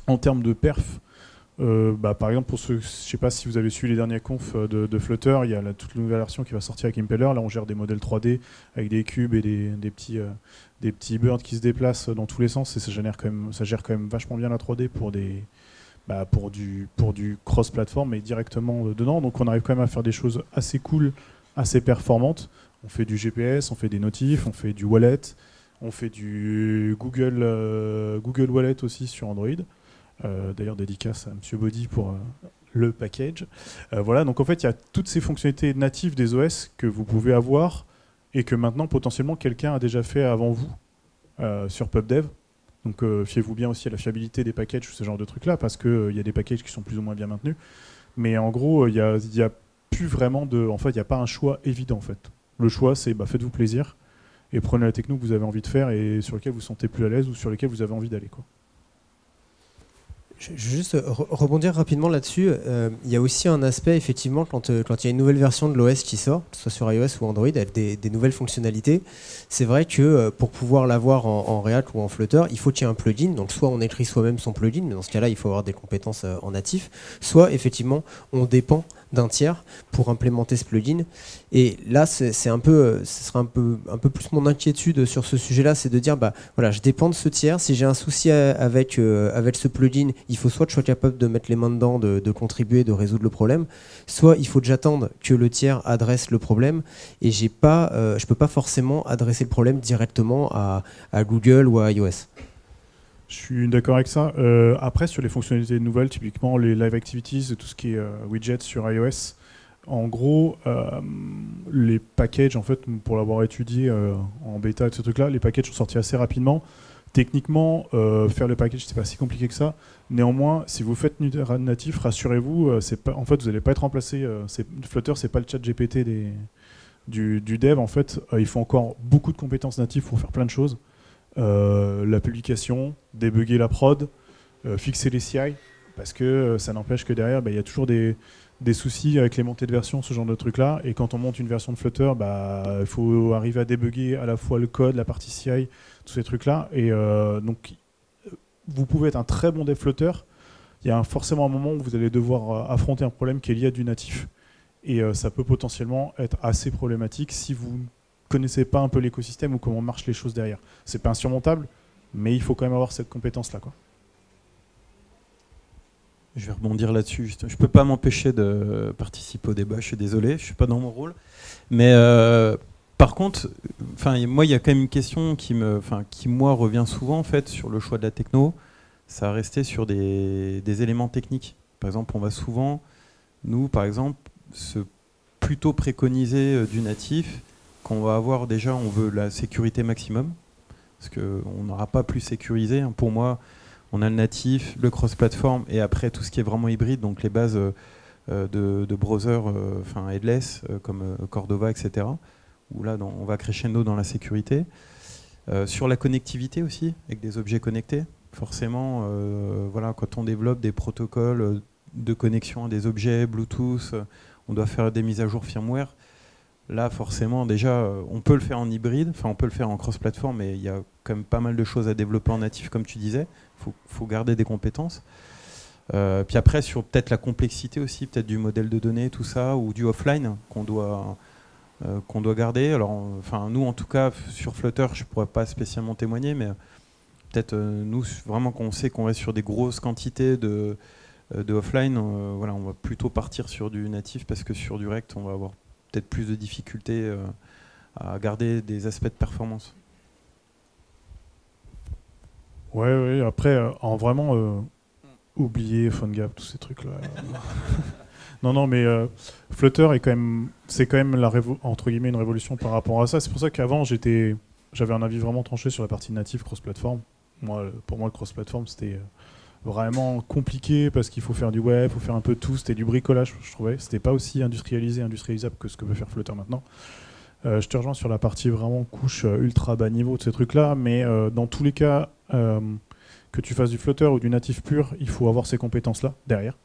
En termes de perf, par exemple, pour ceux, je ne sais pas si vous avez suivi les derniers confs de Flutter, il y a toute nouvelle version qui va sortir avec Impeller. Là, on gère des modèles 3D avec des cubes et des petits birds qui se déplacent dans tous les sens et ça gère quand même vachement bien la 3D pour du cross-platform mais directement dedans. Donc, on arrive quand même à faire des choses assez cool, assez performantes. On fait du GPS, on fait des notifs, on fait du wallet, on fait du Google Wallet aussi sur Android. D'ailleurs, dédicace à Monsieur Body pour le package. Voilà, donc en fait, il y a toutes ces fonctionnalités natives des OS que vous pouvez avoir et que maintenant, potentiellement, quelqu'un a déjà fait avant vous sur PubDev. Donc, fiez-vous bien aussi à la fiabilité des packages ou ce genre de trucs-là, parce qu'il y a des packages qui sont plus ou moins bien maintenus. Mais en gros, il y a plus vraiment de... En fait, il n'y a pas un choix évident, en fait. Le choix, c'est faites-vous plaisir et prenez la techno que vous avez envie de faire et sur laquelle vous vous sentez plus à l'aise ou sur laquelle vous avez envie d'aller, quoi. Je vais juste rebondir rapidement là-dessus. Il y a aussi un aspect, effectivement, quand il y a une nouvelle version de l'OS qui sort, que ce soit sur iOS ou Android, avec des nouvelles fonctionnalités. C'est vrai que pour pouvoir l'avoir en React ou en Flutter, il faut qu'il y ait un plugin. Donc soit on écrit soi-même son plugin, mais dans ce cas-là, il faut avoir des compétences en natif. Soit, effectivement, on dépend d'un tiers pour implémenter ce plugin. Et là, ce sera un peu plus mon inquiétude sur ce sujet-là, c'est de dire, voilà, je dépends de ce tiers. Si j'ai un souci avec ce plugin, il faut soit que je sois capable de mettre les mains dedans, de contribuer, de résoudre le problème, soit il faut que j'attende que le tiers adresse le problème, et je peux pas forcément adresser le problème directement à Google ou à iOS. Je suis d'accord avec ça. Après, sur les fonctionnalités nouvelles, typiquement les Live Activities, tout ce qui est widgets sur iOS, en gros, les packages, en fait, pour l'avoir étudié en bêta et ce truc-là, les packages sont sortis assez rapidement. Techniquement, faire le package, c'est pas si compliqué que ça. Néanmoins, si vous faites natif, rassurez-vous, en fait, vous n'allez pas être remplacé. Flutter, c'est pas le chat GPT du dev. En fait, il faut encore beaucoup de compétences natives pour faire plein de choses. La publication, débugger la prod, fixer les CI, parce que ça n'empêche que derrière, il y a toujours des soucis avec les montées de version, ce genre de trucs-là. Et quand on monte une version de Flutter, il faut arriver à débugger à la fois le code, la partie CI, tous ces trucs-là. Et donc, vous pouvez être un très bon dev Flutter. Il y a forcément un moment où vous allez devoir affronter un problème qui est lié à du natif. Et ça peut potentiellement être assez problématique si vous ne connaissez pas un peu l'écosystème ou comment marchent les choses derrière. C'est pas insurmontable, mais il faut quand même avoir cette compétence-là, quoi. Je vais rebondir là-dessus. Je ne peux pas m'empêcher de participer au débat, je suis désolé, je ne suis pas dans mon rôle. Mais par contre, moi, il y a quand même une question qui moi, revient souvent en fait, sur le choix de la techno. Ça va rester sur des éléments techniques. Par exemple, on va souvent, nous, par exemple, se plutôt préconiser du natif, qu'on va avoir déjà, on veut la sécurité maximum, parce qu'on n'aura pas plus sécurisé. Hein. Pour moi, on a le natif, le cross-platform, et après tout ce qui est vraiment hybride, donc les bases de browser headless, comme Cordova, etc. Où là, on va crescendo dans la sécurité. Sur la connectivité aussi, avec des objets connectés. Forcément, quand on développe des protocoles de connexion à des objets, Bluetooth, on doit faire des mises à jour firmware. Là, forcément, déjà, on peut le faire en hybride, on peut le faire en cross-platform, mais il y a quand même pas mal de choses à développer en natif, comme tu disais. Faut garder des compétences. Puis après, sur peut-être la complexité aussi, peut-être du modèle de données, tout ça, ou du offline qu'on doit garder. Alors, nous, en tout cas, sur Flutter, je ne pourrais pas spécialement témoigner, mais peut-être nous, vraiment, qu'on sait qu'on reste sur des grosses quantités de offline, on va plutôt partir sur du natif, parce que sur du rect, on va avoir peut-être plus de difficultés à garder des aspects de performance. Ouais, après, oublier PhoneGap, tous ces trucs-là. Non, mais Flutter c'est quand même entre guillemets une révolution par rapport à ça. C'est pour ça qu'avant, j'avais un avis vraiment tranché sur la partie native cross-platform. Pour moi, le cross-platform, c'était vraiment compliqué parce qu'il faut faire du web, il faut faire un peu de tout. C'était du bricolage, je trouvais. C'était pas aussi industrialisable que ce que peut faire Flutter maintenant. Je te rejoins sur la partie vraiment couche ultra bas niveau de ces trucs-là, mais dans tous les cas, que tu fasses du Flutter ou du natif pur, il faut avoir ces compétences-là derrière.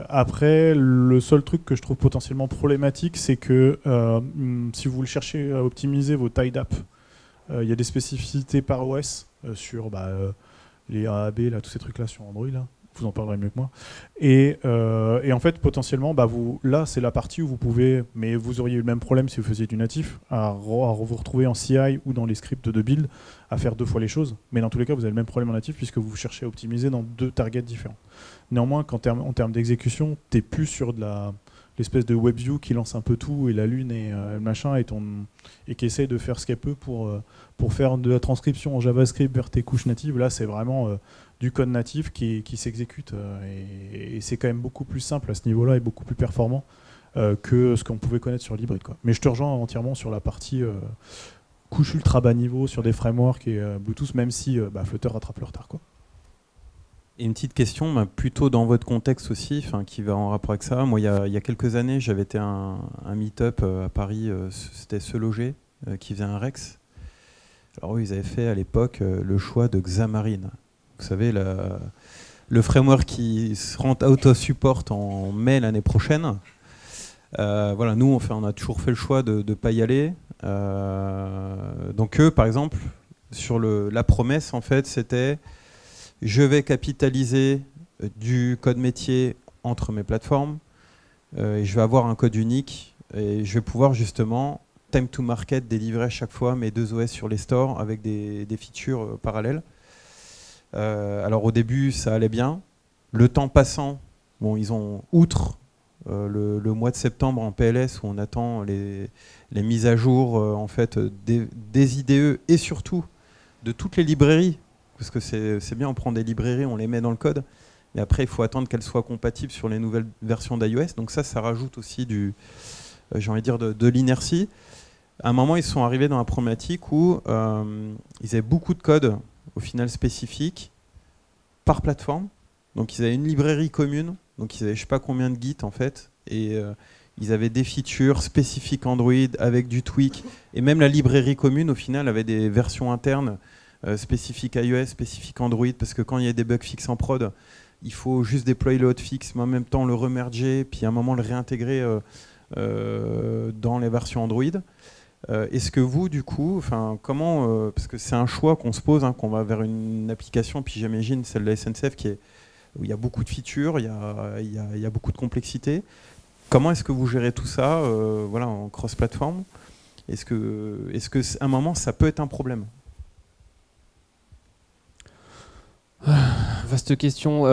Après, le seul truc que je trouve potentiellement problématique, c'est que si vous voulez chercher à optimiser vos tailles d'app, il y a des spécificités par OS sur les AAB, là, tous ces trucs-là sur Android, là. Vous en parlerez mieux que moi. Et en fait, potentiellement, là, c'est la partie où vous pouvez, mais vous auriez eu le même problème si vous faisiez du natif, à vous retrouver en CI ou dans les scripts de build, à faire 2 fois les choses. Mais dans tous les cas, vous avez le même problème en natif puisque vous cherchez à optimiser dans 2 targets différents. Néanmoins, en termes d'exécution, t'es plus sur l'espèce de WebView qui lance un peu tout, et la lune et le machin, et qui essaye de faire ce qu'elle peut pour faire de la transcription en JavaScript vers tes couches natives. Là, c'est vraiment du code natif qui s'exécute, et c'est quand même beaucoup plus simple à ce niveau-là et beaucoup plus performant que ce qu'on pouvait connaître sur l'hybride, quoi. Mais je te rejoins entièrement sur la partie couche ultra bas niveau sur des frameworks et Bluetooth, même si Flutter rattrape le retard, quoi. Et une petite question, plutôt dans votre contexte aussi, qui va en rapport avec ça. Moi, il y a quelques années, j'avais été à un meet-up à Paris, c'était Se Loger, qui faisait un Rex. Alors eux, ils avaient fait à l'époque le choix de Xamarin. Vous savez, le framework qui se rend out of support en mai l'année prochaine. Nous, on a toujours fait le choix de ne pas y aller. Donc eux, par exemple, sur la promesse, en fait, c'était: je vais capitaliser du code métier entre mes plateformes, et je vais avoir un code unique, et je vais pouvoir justement time to market délivrer à chaque fois mes 2 OS sur les stores avec des features parallèles. Alors au début, ça allait bien. Le temps passant, ils ont, outre le mois de septembre en PLS, où on attend les mises à jour en fait, des IDE, et surtout de toutes les librairies parce que c'est bien, on prend des librairies, on les met dans le code, et après il faut attendre qu'elles soient compatibles sur les nouvelles versions d'iOS. Donc ça rajoute aussi j'ai envie de dire de l'inertie. À un moment, ils sont arrivés dans la problématique où ils avaient beaucoup de code au final spécifique par plateforme. Donc ils avaient une librairie commune, donc ils avaient je sais pas combien de Git en fait, et ils avaient des features spécifiques Android avec du tweak, et même la librairie commune au final avait des versions internes spécifiques iOS, spécifiques Android, parce que quand il y a des bugs fixes en prod, il faut juste déployer le hotfix, mais en même temps le remerger, puis à un moment le réintégrer dans les versions Android. Est-ce que vous, du coup, comment, parce que c'est un choix qu'on se pose, qu'on va vers une application, puis j'imagine celle de la SNCF où il y a beaucoup de features, il y a beaucoup de complexité. Comment est-ce que vous gérez tout ça en cross-platform? Est-ce que à un moment, ça peut être un problème? Vaste question.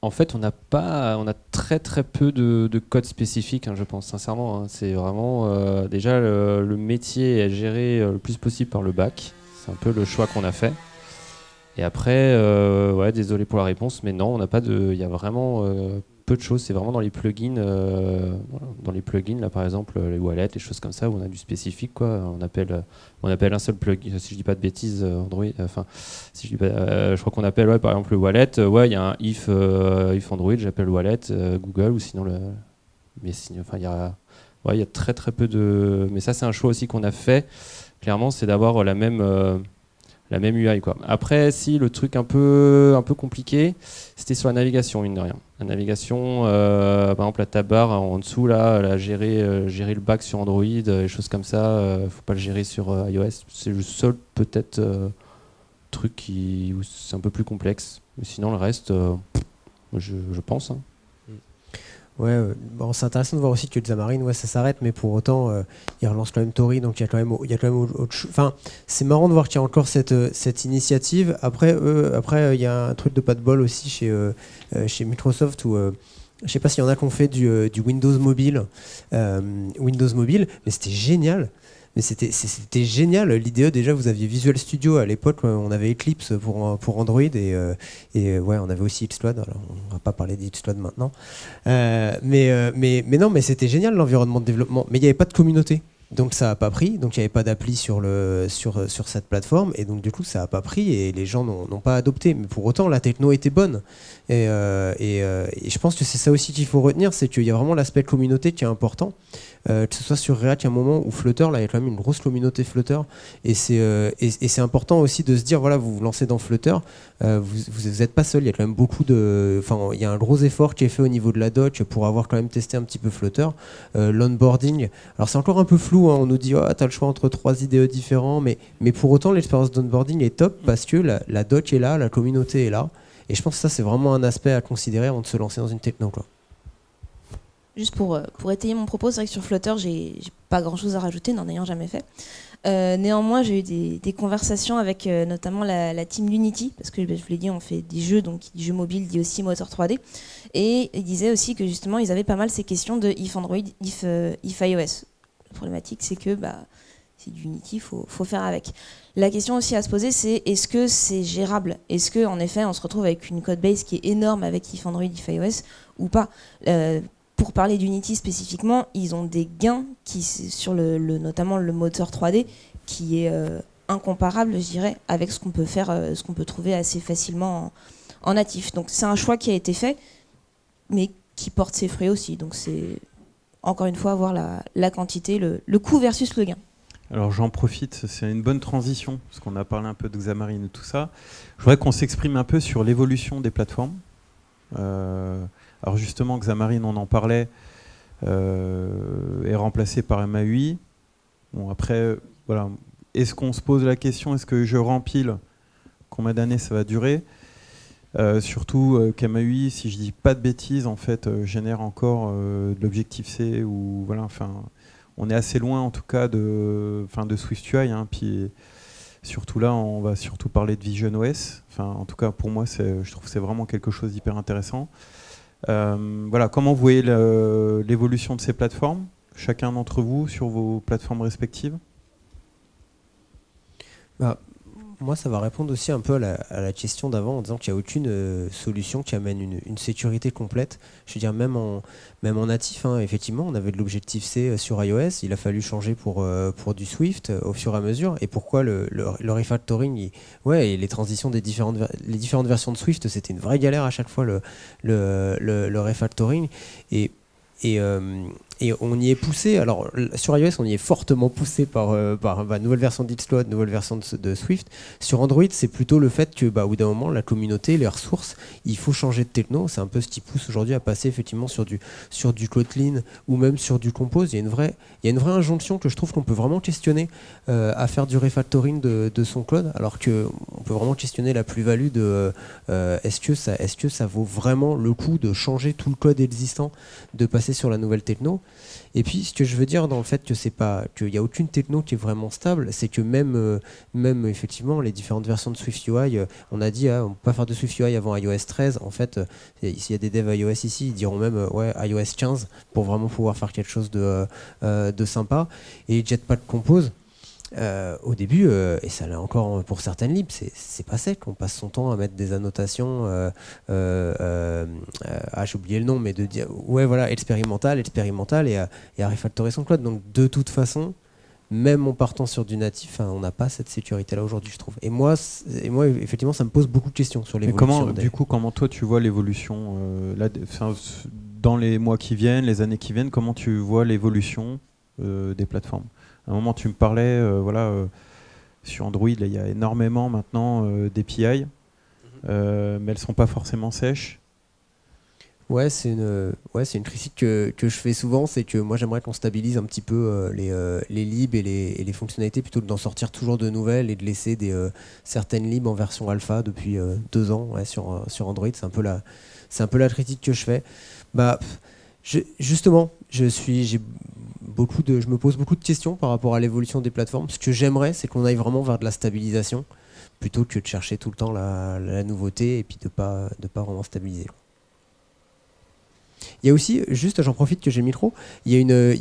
En fait, on a très très peu de code spécifique, je pense sincèrement. C'est vraiment déjà le métier est géré le plus possible par le back. C'est un peu le choix qu'on a fait. Et après, désolé pour la réponse, mais non, on n'a pas il y a vraiment peu de choses. C'est vraiment dans les plugins, là par exemple les wallets, les choses comme ça où on a du spécifique, quoi. On appelle un seul plugin, si je dis pas de bêtises, Android. Si je dis pas, je crois qu'on appelle par exemple le wallet. Il y a un if Android, j'appelle wallet Google ou sinon mais sinon, il y a très très peu de. Mais ça c'est un choix aussi qu'on a fait. Clairement, c'est d'avoir la même UI, quoi. Après, si le truc un peu compliqué, c'était sur la navigation, mine de rien. La navigation, par exemple, la tab bar en dessous, là, gérer le back sur Android, des choses comme ça, faut pas le gérer sur iOS. C'est le seul, peut-être, truc où c'est un peu plus complexe. Mais sinon, le reste, je pense. Ouais, c'est intéressant de voir aussi que Xamarin, ça s'arrête, mais pour autant, il relance quand même Tori, donc il y a quand même autre chose. Enfin, c'est marrant de voir qu'il y a encore cette initiative. Après, il y a un truc de pas de bol aussi chez Microsoft où je sais pas s'il y en a qui ont fait du Windows Mobile, mais c'était génial. Mais c'était génial. L'IDE, déjà, vous aviez Visual Studio à l'époque, on avait Eclipse pour Android et on avait aussi Xcloud. Alors, on va pas parler d'Xcloud maintenant. Mais non, mais c'était génial l'environnement de développement. Mais il n'y avait pas de communauté. Donc ça n'a pas pris, donc il n'y avait pas d'appli sur cette plateforme, et donc du coup ça n'a pas pris et les gens n'ont pas adopté. Mais pour autant la techno était bonne. Et je pense que c'est ça aussi qu'il faut retenir, c'est qu'il y a vraiment l'aspect communauté qui est important. Que ce soit sur React, il y a un moment où Flutter, là il y a quand même une grosse communauté Flutter, et c'est important aussi de se dire, voilà, vous vous lancez dans Flutter, vous n'êtes pas seul, il y a quand même il y a un gros effort qui est fait au niveau de la doc pour avoir quand même testé un petit peu Flutter. L'onboarding, alors c'est encore un peu flou, on nous dit t'as le choix entre 3 IDE différents, mais pour autant l'expérience d'onboarding est top parce que la doc est là, la communauté est là, et je pense que ça c'est vraiment un aspect à considérer avant de se lancer dans une techno, quoi. Juste pour étayer mon propos, c'est vrai que sur Flutter, j'ai pas grand chose à rajouter, n'en ayant jamais fait. Néanmoins, j'ai eu des conversations avec notamment la team Unity, parce que je vous l'ai dit, on fait des jeux, donc du jeu mobile dit aussi moteur 3D. Et ils disaient aussi que justement, ils avaient pas mal ces questions de if Android, if iOS. La problématique, c'est que c'est du Unity, faut faire avec. La question aussi à se poser, c'est est-ce que c'est gérable? Est-ce qu'en effet, on se retrouve avec une codebase qui est énorme avec if Android, if iOS ou pas? Pour parler d'Unity spécifiquement, ils ont des gains sur notamment le moteur 3D qui est incomparable, je dirais, avec ce qu'on peut faire, ce qu'on peut trouver assez facilement en natif. Donc c'est un choix qui a été fait, mais qui porte ses fruits aussi. Donc c'est encore une fois voir la quantité, le coût versus le gain. Alors j'en profite, c'est une bonne transition, parce qu'on a parlé un peu de Xamarin et tout ça. Je voudrais qu'on s'exprime un peu sur l'évolution des plateformes. Alors justement, Xamarin, on en parlait, est remplacé par MAUI. Bon, après, voilà. Est-ce qu'on se pose la question, est-ce que je rempile, combien d'années ça va durer? Surtout qu'MAUI, si je dis pas de bêtises, en fait, génère encore de l'Objective-C, ou voilà, on est assez loin en tout cas de SwiftUI, puis surtout là, on va surtout parler de VisionOS. En tout cas, pour moi, je trouve que c'est vraiment quelque chose d'hyper intéressant. Voilà, comment vous voyez l'évolution de ces plateformes, chacun d'entre vous, sur vos plateformes respectives? Moi, ça va répondre aussi un peu à la question d'avant en disant qu'il n'y a aucune solution qui amène une sécurité complète. Je veux dire, même en natif, hein, effectivement, on avait de l'Objective-C sur iOS. Il a fallu changer pour du Swift au fur et à mesure. Et pourquoi le refactoring et les transitions les différentes versions de Swift, c'était une vraie galère à chaque fois, le refactoring. Et on y est poussé, alors sur iOS on y est fortement poussé par nouvelle version d'Xcode, nouvelle version de Swift. Sur Android c'est plutôt le fait que au bout d'un moment la communauté, les ressources, il faut changer de techno. C'est un peu ce qui pousse aujourd'hui à passer effectivement sur du Kotlin ou même sur du Compose. Il y a une vraie injonction que je trouve qu'on peut vraiment questionner à faire du refactoring de son code, alors qu'on peut vraiment questionner la plus-value de est-ce que ça vaut vraiment le coup de changer tout le code existant, de passer sur la nouvelle techno. Et puis ce que je veux dire dans le fait que qu'il n'y a aucune techno qui est vraiment stable, c'est que même effectivement les différentes versions de SwiftUI, on a dit on ne peut pas faire de SwiftUI avant iOS 13. En fait, s'il y a des devs iOS ici, ils diront même iOS 15 pour vraiment pouvoir faire quelque chose de sympa. Et Jetpack Compose, au début, et ça l'est encore pour certaines libs, c'est pas sec. On passe son temps à mettre des annotations, j'ai oublié le nom, mais de dire expérimental et à refactorer son code. Donc de toute façon, même en partant sur du natif, on n'a pas cette sécurité là aujourd'hui, je trouve. Et moi, effectivement, ça me pose beaucoup de questions sur l'évolution. Comment toi tu vois l'évolution dans les mois qui viennent, les années qui viennent, comment tu vois l'évolution des plateformes? À un moment, tu me parlais, sur Android, là, il y a énormément maintenant d'API, mais elles ne sont pas forcément sèches. Ouais, c'est une critique que je fais souvent, c'est que moi j'aimerais qu'on stabilise un petit peu les libs et les fonctionnalités plutôt que d'en sortir toujours de nouvelles et de laisser certaines libs en version alpha depuis 2 ans sur Android. C'est un peu la critique que je fais. Justement, je me pose beaucoup de questions par rapport à l'évolution des plateformes. Ce que j'aimerais, c'est qu'on aille vraiment vers de la stabilisation plutôt que de chercher tout le temps la nouveauté et puis de pas vraiment stabiliser. Il y a aussi, j'en profite que j'ai le micro, il y a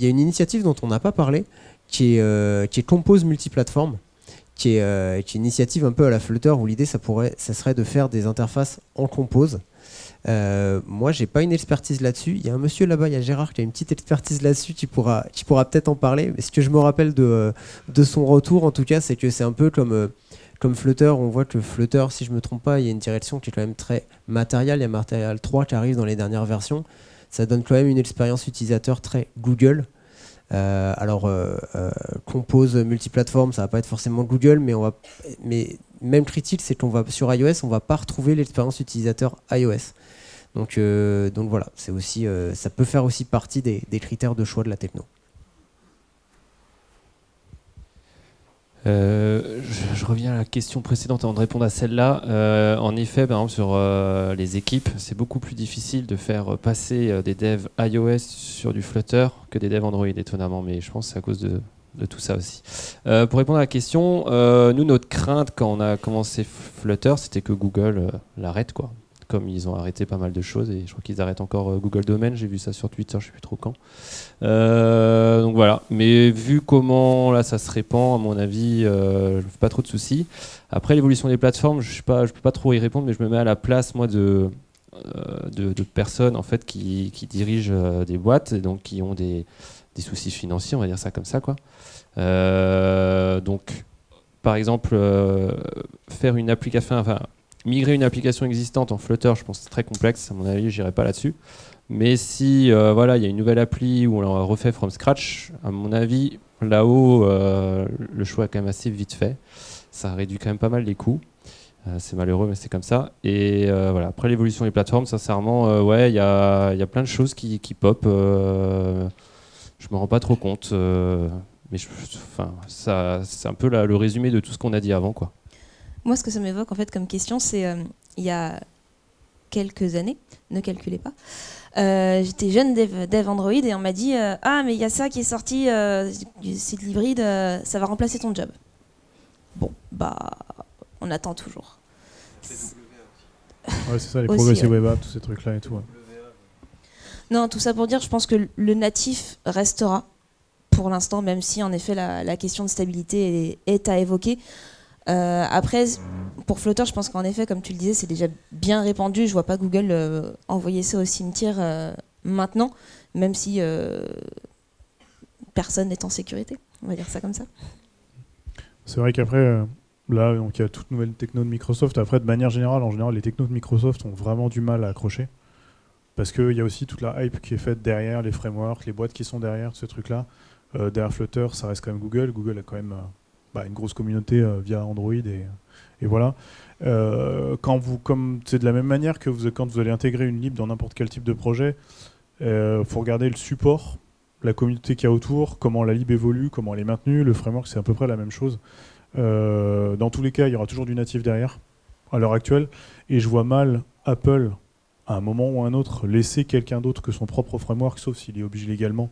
une initiative dont on n'a pas parlé qui est Compose multiplateforme, qui est une initiative un peu à la Flutter où l'idée ça serait de faire des interfaces en Compose. Moi j'ai pas une expertise là-dessus. Il y a un monsieur là-bas, il y a Gérard qui a une petite expertise là-dessus qui pourra peut-être en parler. Mais ce que je me rappelle de son retour en tout cas, c'est que c'est un peu comme Flutter. On voit que Flutter, si je me trompe pas, il y a une direction qui est quand même très matérielle. Il y a Material 3 qui arrive dans les dernières versions. Ça donne quand même une expérience utilisateur très Google. Compose multiplateforme, ça va pas être forcément Google, mais même critique, c'est qu'on va sur iOS, on va pas retrouver l'expérience utilisateur iOS. Donc voilà, c'est aussi, ça peut faire aussi partie des critères de choix de la techno. Je reviens à la question précédente avant de répondre à celle-là. En effet, par exemple, sur les équipes, c'est beaucoup plus difficile de faire passer des devs iOS sur du Flutter que des devs Android, étonnamment, mais je pense que c'est à cause de tout ça aussi. Pour répondre à la question, nous, notre crainte quand on a commencé Flutter, c'était que Google l'arrête, quoi. Comme ils ont arrêté pas mal de choses, et je crois qu'ils arrêtent encore Google Domain, j'ai vu ça sur Twitter, je sais plus trop quand. Donc voilà, mais vu comment là ça se répand, à mon avis, je me fais pas trop de soucis. Après l'évolution des plateformes, je peux pas trop y répondre, mais je me mets à la place moi de personnes en fait qui dirigent des boîtes et donc qui ont des soucis financiers, on va dire ça comme ça, quoi. Donc par exemple faire une application, migrer une application existante en Flutter, je pense que c'est très complexe, à mon avis, j'irai pas là-dessus. Mais si il y a une nouvelle appli où on la refait from scratch, à mon avis, là-haut, le choix est quand même assez vite fait. Ça réduit quand même pas mal les coûts. C'est malheureux, mais c'est comme ça. Et voilà. Après l'évolution des plateformes, sincèrement, il y a plein de choses qui pop. Je me rends pas trop compte. Mais c'est un peu le résumé de tout ce qu'on a dit avant, quoi. Moi, ce que ça m'évoque en fait comme question, c'est il y a quelques années, ne calculez pas, j'étais jeune dev Android et on m'a dit ah mais il y a ça qui est sorti, c'est de l'hybride, ça va remplacer ton job. Bon, on attend toujours. Ouais, c'est ça, les Progressive Web Apps, tous ces trucs-là et tout. Ouais. Non, tout ça pour dire, je pense que le natif restera pour l'instant, même si en effet la question de stabilité est à évoquer. Après, pour Flutter, je pense qu'en effet, comme tu le disais, c'est déjà bien répandu. Je vois pas Google envoyer ça au cimetière maintenant, même si personne n'est en sécurité. On va dire ça comme ça. C'est vrai qu'après, là, donc, il y a toute nouvelle techno de Microsoft. Après, de manière générale, les technos de Microsoft ont vraiment du mal à accrocher. Parce qu'il y a aussi toute la hype qui est faite derrière, les frameworks, les boîtes qui sont derrière, ce truc-là. Derrière Flutter, ça reste quand même Google. Google a quand même une grosse communauté via Android et voilà. Comme c'est de la même manière que quand vous allez intégrer une lib dans n'importe quel type de projet, faut regarder le support, la communauté qu'il y a autour, comment la lib évolue, comment elle est maintenue. Le framework, c'est à peu près la même chose. Dans tous les cas, il y aura toujours du natif derrière, à l'heure actuelle. Et je vois mal Apple, à un moment ou à un autre, laisser quelqu'un d'autre que son propre framework, sauf s'il est obligé légalement,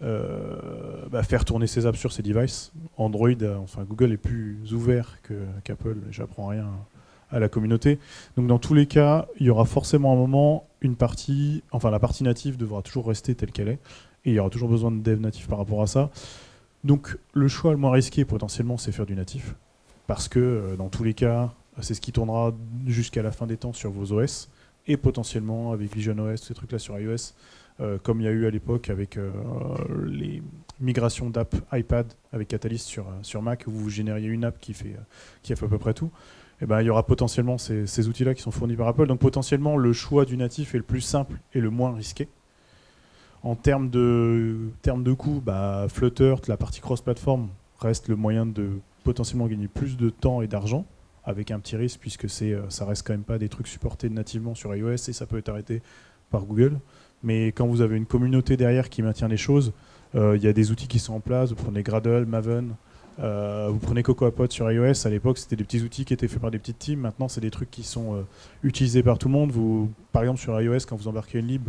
faire tourner ses apps sur ses devices. Android, Google est plus ouvert qu'Apple. J'apprends rien à la communauté. Donc dans tous les cas, il y aura forcément un moment, la partie native devra toujours rester telle qu'elle est. Et il y aura toujours besoin de dev natif par rapport à ça. Donc le choix le moins risqué potentiellement, c'est faire du natif. Parce que dans tous les cas, c'est ce qui tournera jusqu'à la fin des temps sur vos OS. Et potentiellement avec VisionOS, ces trucs-là sur iOS, comme il y a eu à l'époque avec les migrations d'app iPad avec Catalyst sur Mac, où vous génériez une app qui a fait à peu près tout. Et il y aura potentiellement ces outils-là qui sont fournis par Apple. Donc potentiellement, le choix du natif est le plus simple et le moins risqué. En termes de coût, Flutter, la partie cross-platform, reste le moyen de potentiellement gagner plus de temps et d'argent, avec un petit risque, puisque ça reste quand même pas des trucs supportés nativement sur iOS, et ça peut être arrêté par Google. Mais quand vous avez une communauté derrière qui maintient les choses, il y a des outils qui sont en place. Vous prenez Gradle, Maven, vous prenez CocoaPod sur iOS. À l'époque, c'était des petits outils qui étaient faits par des petites teams. Maintenant, c'est des trucs qui sont utilisés par tout le monde. Par exemple, sur iOS, quand vous embarquez une lib,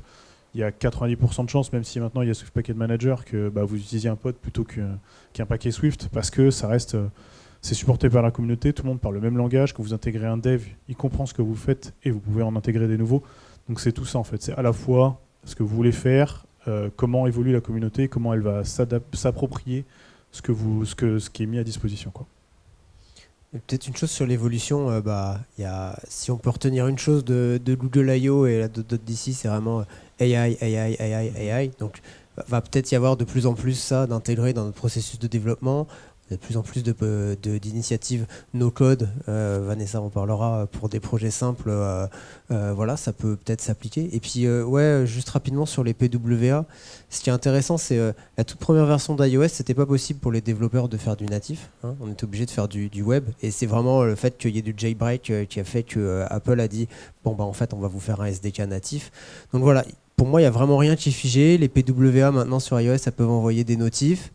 il y a 90% de chances, même si maintenant il y a Swift Packet Manager, que vous utilisiez un pod plutôt qu'un paquet Swift, parce que ça reste, c'est supporté par la communauté, tout le monde parle le même langage. Quand vous intégrez un dev, il comprend ce que vous faites et vous pouvez en intégrer des nouveaux. Donc c'est tout ça en fait. C'est à la fois ce que vous voulez faire, comment évolue la communauté, comment elle va s'approprier ce qui est mis à disposition, quoi. Et peut-être une chose sur l'évolution, si on peut retenir une chose de Google I.O. et la d'ici, c'est vraiment AI. Donc va peut-être y avoir de plus en plus ça d'intégrer dans notre processus de développement. De plus en plus d'initiatives no-code. Vanessa en parlera pour des projets simples. Voilà, ça peut peut-être s'appliquer. Et puis, juste rapidement sur les PWA, ce qui est intéressant, c'est la toute première version d'iOS, c'était pas possible pour les développeurs de faire du natif. Hein. On était obligé de faire du web. Et c'est vraiment le fait qu'il y ait du jailbreak qui a fait que Apple a dit en fait, on va vous faire un SDK natif. Donc voilà, pour moi, il n'y a vraiment rien qui est figé. Les PWA maintenant sur iOS, ça peuvent envoyer des notifs.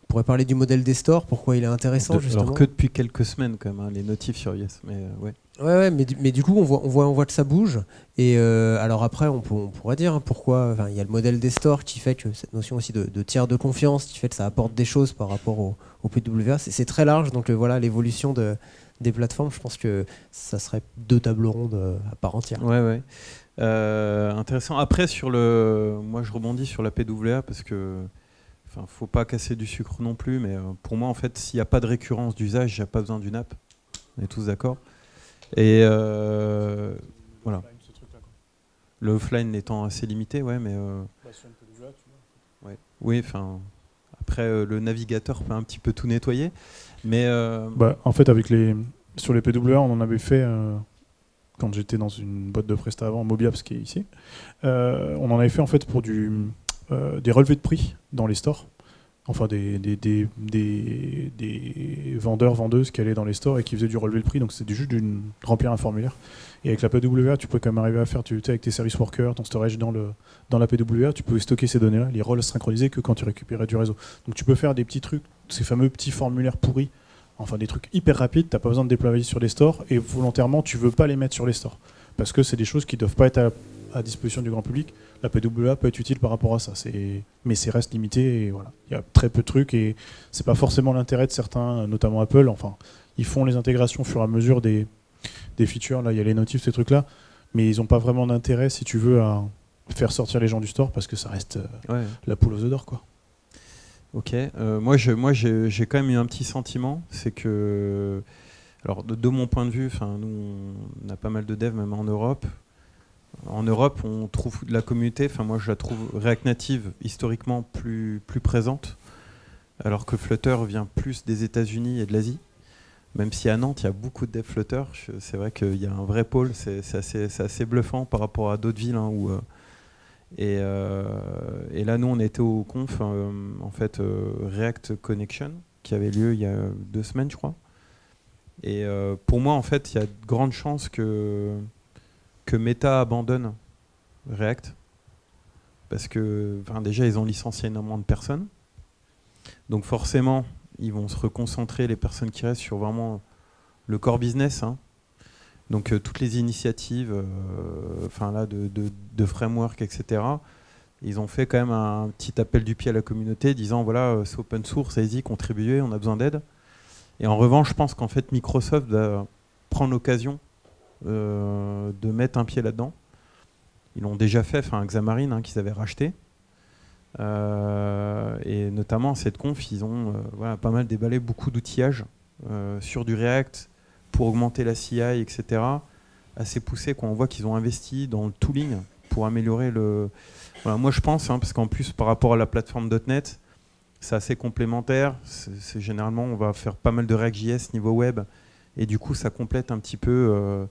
On pourrait parler du modèle des stores, pourquoi il est intéressant justement. Alors que depuis quelques semaines quand même, les notifs sur iOS, mais ouais. Ouais, mais du coup on voit que ça bouge. Et alors après on pourrait dire pourquoi. Il y a le modèle des stores qui fait que cette notion aussi de tiers de confiance, qui fait que ça apporte des choses par rapport au PWA. C'est très large, donc voilà l'évolution des plateformes. Je pense que ça serait 2 tables rondes à part entière. Ouais. Intéressant. Après moi je rebondis sur la PWA parce que. Faut pas casser du sucre non plus, mais pour moi, en fait, s'il n'y a pas de récurrence d'usage, il n'y a pas besoin d'une app. On est tous d'accord. Et voilà. Le offline étant assez limité, ouais, mais. Ouais. Oui, après, le navigateur peut un petit peu tout nettoyer, mais. En fait, sur les PWA, on en avait fait. Quand j'étais dans une boîte de presta avant, Mobiapps qui est ici, on en avait fait en fait pour des relevés de prix dans les stores, enfin des vendeurs, vendeuses qui allaient dans les stores et qui faisaient du relevé de prix, donc c'était juste remplir un formulaire. Et avec la PWA, tu peux quand même arriver à faire, avec tes service workers, ton storage dans la PWA, tu pouvais stocker ces données-là, les rôles synchroniser que quand tu récupérais du réseau. Donc tu peux faire des petits trucs, ces fameux petits formulaires pourris, enfin des trucs hyper rapides, t'as pas besoin de déployer sur les stores, et volontairement tu veux pas les mettre sur les stores, parce que c'est des choses qui doivent pas être à disposition du grand public. La PWA peut être utile par rapport à ça, mais c'est reste limité, et voilà. Il y a très peu de trucs et c'est pas forcément l'intérêt de certains, notamment Apple. Enfin, ils font les intégrations au fur et à mesure des features. Là, il y a les notifs, ces trucs-là, mais ils n'ont pas vraiment d'intérêt, si tu veux, à faire sortir les gens du store parce que ça reste la poule aux œufs d'or, quoi. Ok. Moi, j'ai quand même eu un petit sentiment, c'est que Alors de mon point de vue, nous on a pas mal de devs même en Europe. En Europe, on trouve la communauté, moi je la trouve React Native historiquement plus présente, alors que Flutter vient plus des États-Unis et de l'Asie. Même si à Nantes, il y a beaucoup de devs Flutter, c'est vrai qu'il y a un vrai pôle, c'est assez bluffant par rapport à d'autres villes. Et là, nous, on était au conf, en fait, React Connection, qui avait lieu il y a 2 semaines, je crois. Et pour moi, en fait, il y a de grandes chances que Meta abandonne React, parce que déjà, ils ont licencié énormément de personnes. Donc forcément, ils vont se reconcentrer, les personnes qui restent, sur vraiment le core business. Donc toutes les initiatives de framework, etc. Ils ont fait quand même un petit appel du pied à la communauté, disant voilà, c'est open source, allez-y, contribuez, on a besoin d'aide. Et en revanche, je pense qu'en fait, Microsoft va prendre l'occasion de mettre un pied là-dedans. Ils l'ont déjà fait, Xamarin, qu'ils avaient racheté. Et notamment, à cette conf, ils ont pas mal déballé beaucoup d'outillages sur du React pour augmenter la CI, etc. Assez poussé, on voit qu'ils ont investi dans le tooling pour améliorer le... moi, je pense, parce qu'en plus, par rapport à la plateforme .NET, c'est assez complémentaire. C'est généralement, on va faire pas mal de React.js niveau web, et du coup, ça complète un petit peu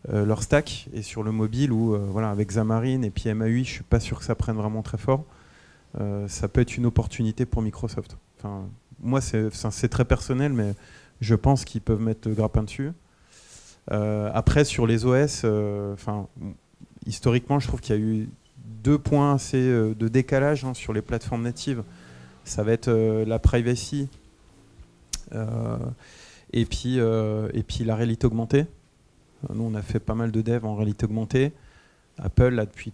leur stack. Et sur le mobile, où avec Xamarin et puis MAUI, je suis pas sûr que ça prenne vraiment très fort. Ça peut être une opportunité pour Microsoft. Moi, c'est très personnel, mais je pense qu'ils peuvent mettre le grappin dessus. Après, sur les OS, historiquement, je trouve qu'il y a eu 2 points assez de décalage sur les plateformes natives. Ça va être la privacy et puis la réalité augmentée. Nous, on a fait pas mal de devs en réalité augmentée. Apple, là, depuis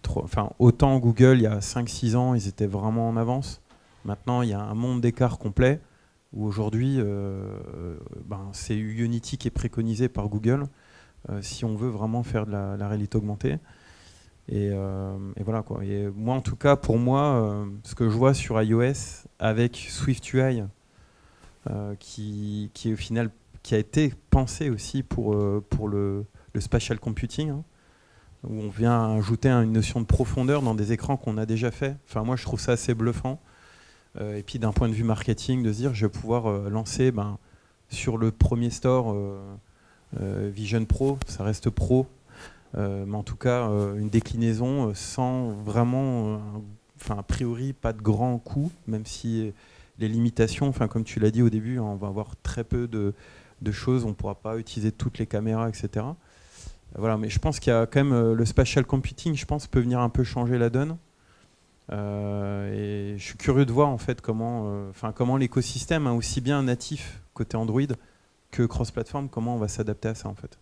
autant Google, il y a 5-6 ans, ils étaient vraiment en avance. Maintenant, il y a un monde d'écart complet, où aujourd'hui, c'est Unity qui est préconisé par Google, si on veut vraiment faire de la réalité augmentée. Et voilà, quoi. Et moi, en tout cas, pour moi, ce que je vois sur iOS, avec SwiftUI, qui au final, qui a été pensé aussi pour le spatial computing, où on vient ajouter une notion de profondeur dans des écrans qu'on a déjà fait. Moi, je trouve ça assez bluffant. Et puis, d'un point de vue marketing, de se dire, je vais pouvoir lancer sur le premier store Vision Pro, ça reste Pro, mais en tout cas, une déclinaison sans vraiment, a priori, pas de grand coût, même si les limitations, comme tu l'as dit au début, on va avoir très peu de choses, on ne pourra pas utiliser toutes les caméras, etc. Voilà, mais je pense qu'il y a quand même le spatial computing, je pense, peut venir un peu changer la donne. Et je suis curieux de voir en fait comment l'écosystème, aussi bien natif côté Android que cross-platform, comment on va s'adapter à ça en fait.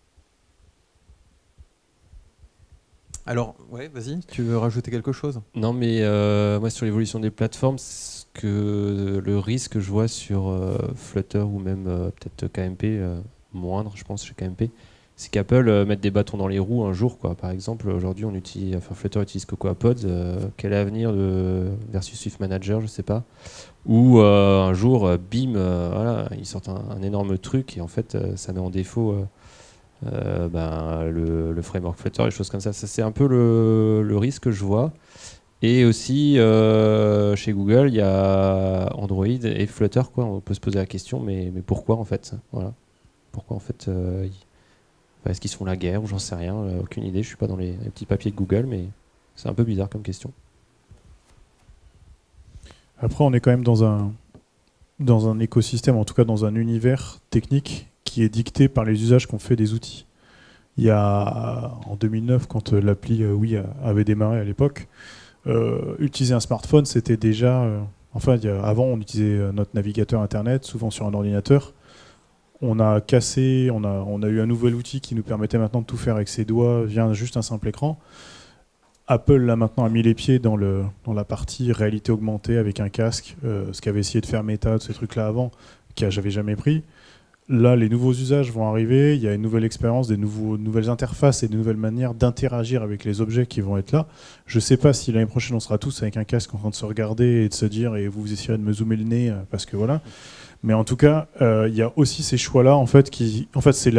Alors, ouais, vas-y, tu veux rajouter quelque chose? Non, mais moi sur l'évolution des plateformes, le risque que je vois sur Flutter ou même peut-être KMP, moindre, je pense, chez KMP, c'est qu'Apple mette des bâtons dans les roues un jour, quoi. Par exemple, aujourd'hui, Flutter utilise Cocoa Pods. Quel est l'avenir de versus Swift Manager, je sais pas. Ou un jour, bim, ils sortent un énorme truc et en fait, ça met en défaut le framework Flutter, les choses comme ça. Ça, c'est un peu le risque que je vois. Et aussi, chez Google, il y a Android et Flutter, quoi. On peut se poser la question, mais pourquoi en fait? Voilà. Pourquoi en fait est-ce qu'ils se font la guerre ou j'en sais rien, aucune idée, je suis pas dans les petits papiers de Google, mais c'est un peu bizarre comme question. Après, on est quand même dans un écosystème, en tout cas dans un univers technique qui est dicté par les usages qu'on fait des outils. Il y a, en 2009, quand l'appli Oui avait démarré à l'époque, utiliser un smartphone, c'était déjà... avant, on utilisait notre navigateur Internet, souvent sur un ordinateur. On a eu un nouvel outil qui nous permettait maintenant de tout faire avec ses doigts via juste un simple écran. Apple, là, maintenant, a mis les pieds dans la partie réalité augmentée avec un casque, ce qu'avait essayé de faire Meta, de ces trucs-là avant, que j'avais jamais pris. Là, les nouveaux usages vont arriver, il y a une nouvelle expérience, nouvelles interfaces et de nouvelles manières d'interagir avec les objets qui vont être là. Je ne sais pas si l'année prochaine, on sera tous avec un casque en train de se regarder et de se dire, et vous essayerez de me zoomer le nez, parce que voilà. Mais en tout cas, il y a aussi ces choix-là, en fait, c'est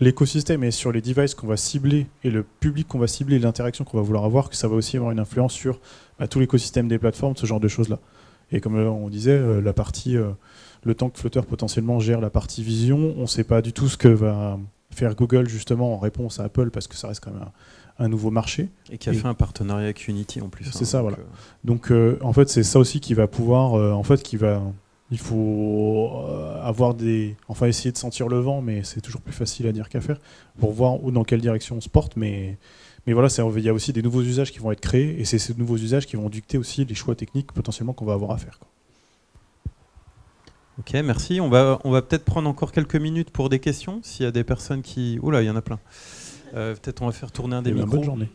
l'écosystème et sur les devices qu'on va cibler et le public qu'on va cibler, l'interaction qu'on va vouloir avoir, que ça va aussi avoir une influence sur tout l'écosystème des plateformes, ce genre de choses-là. Et comme on disait, la partie... le temps que Flutter potentiellement gère la partie vision, on ne sait pas du tout ce que va faire Google justement en réponse à Apple, parce que ça reste quand même un nouveau marché. Et qui a fait un partenariat avec Unity en plus. C'est ça, voilà. Donc en fait, c'est ça aussi qui va pouvoir... il faut essayer de sentir le vent, mais c'est toujours plus facile à dire qu'à faire, pour voir dans quelle direction on se porte. Mais voilà, il y a aussi des nouveaux usages qui vont être créés, et c'est ces nouveaux usages qui vont dicter aussi les choix techniques potentiellement qu'on va avoir à faire, quoi. Ok, merci. On va peut-être prendre encore quelques minutes pour des questions, s'il y a des personnes qui... Oula, il y en a plein. Peut-être on va faire tourner un des micros. Bonne journée.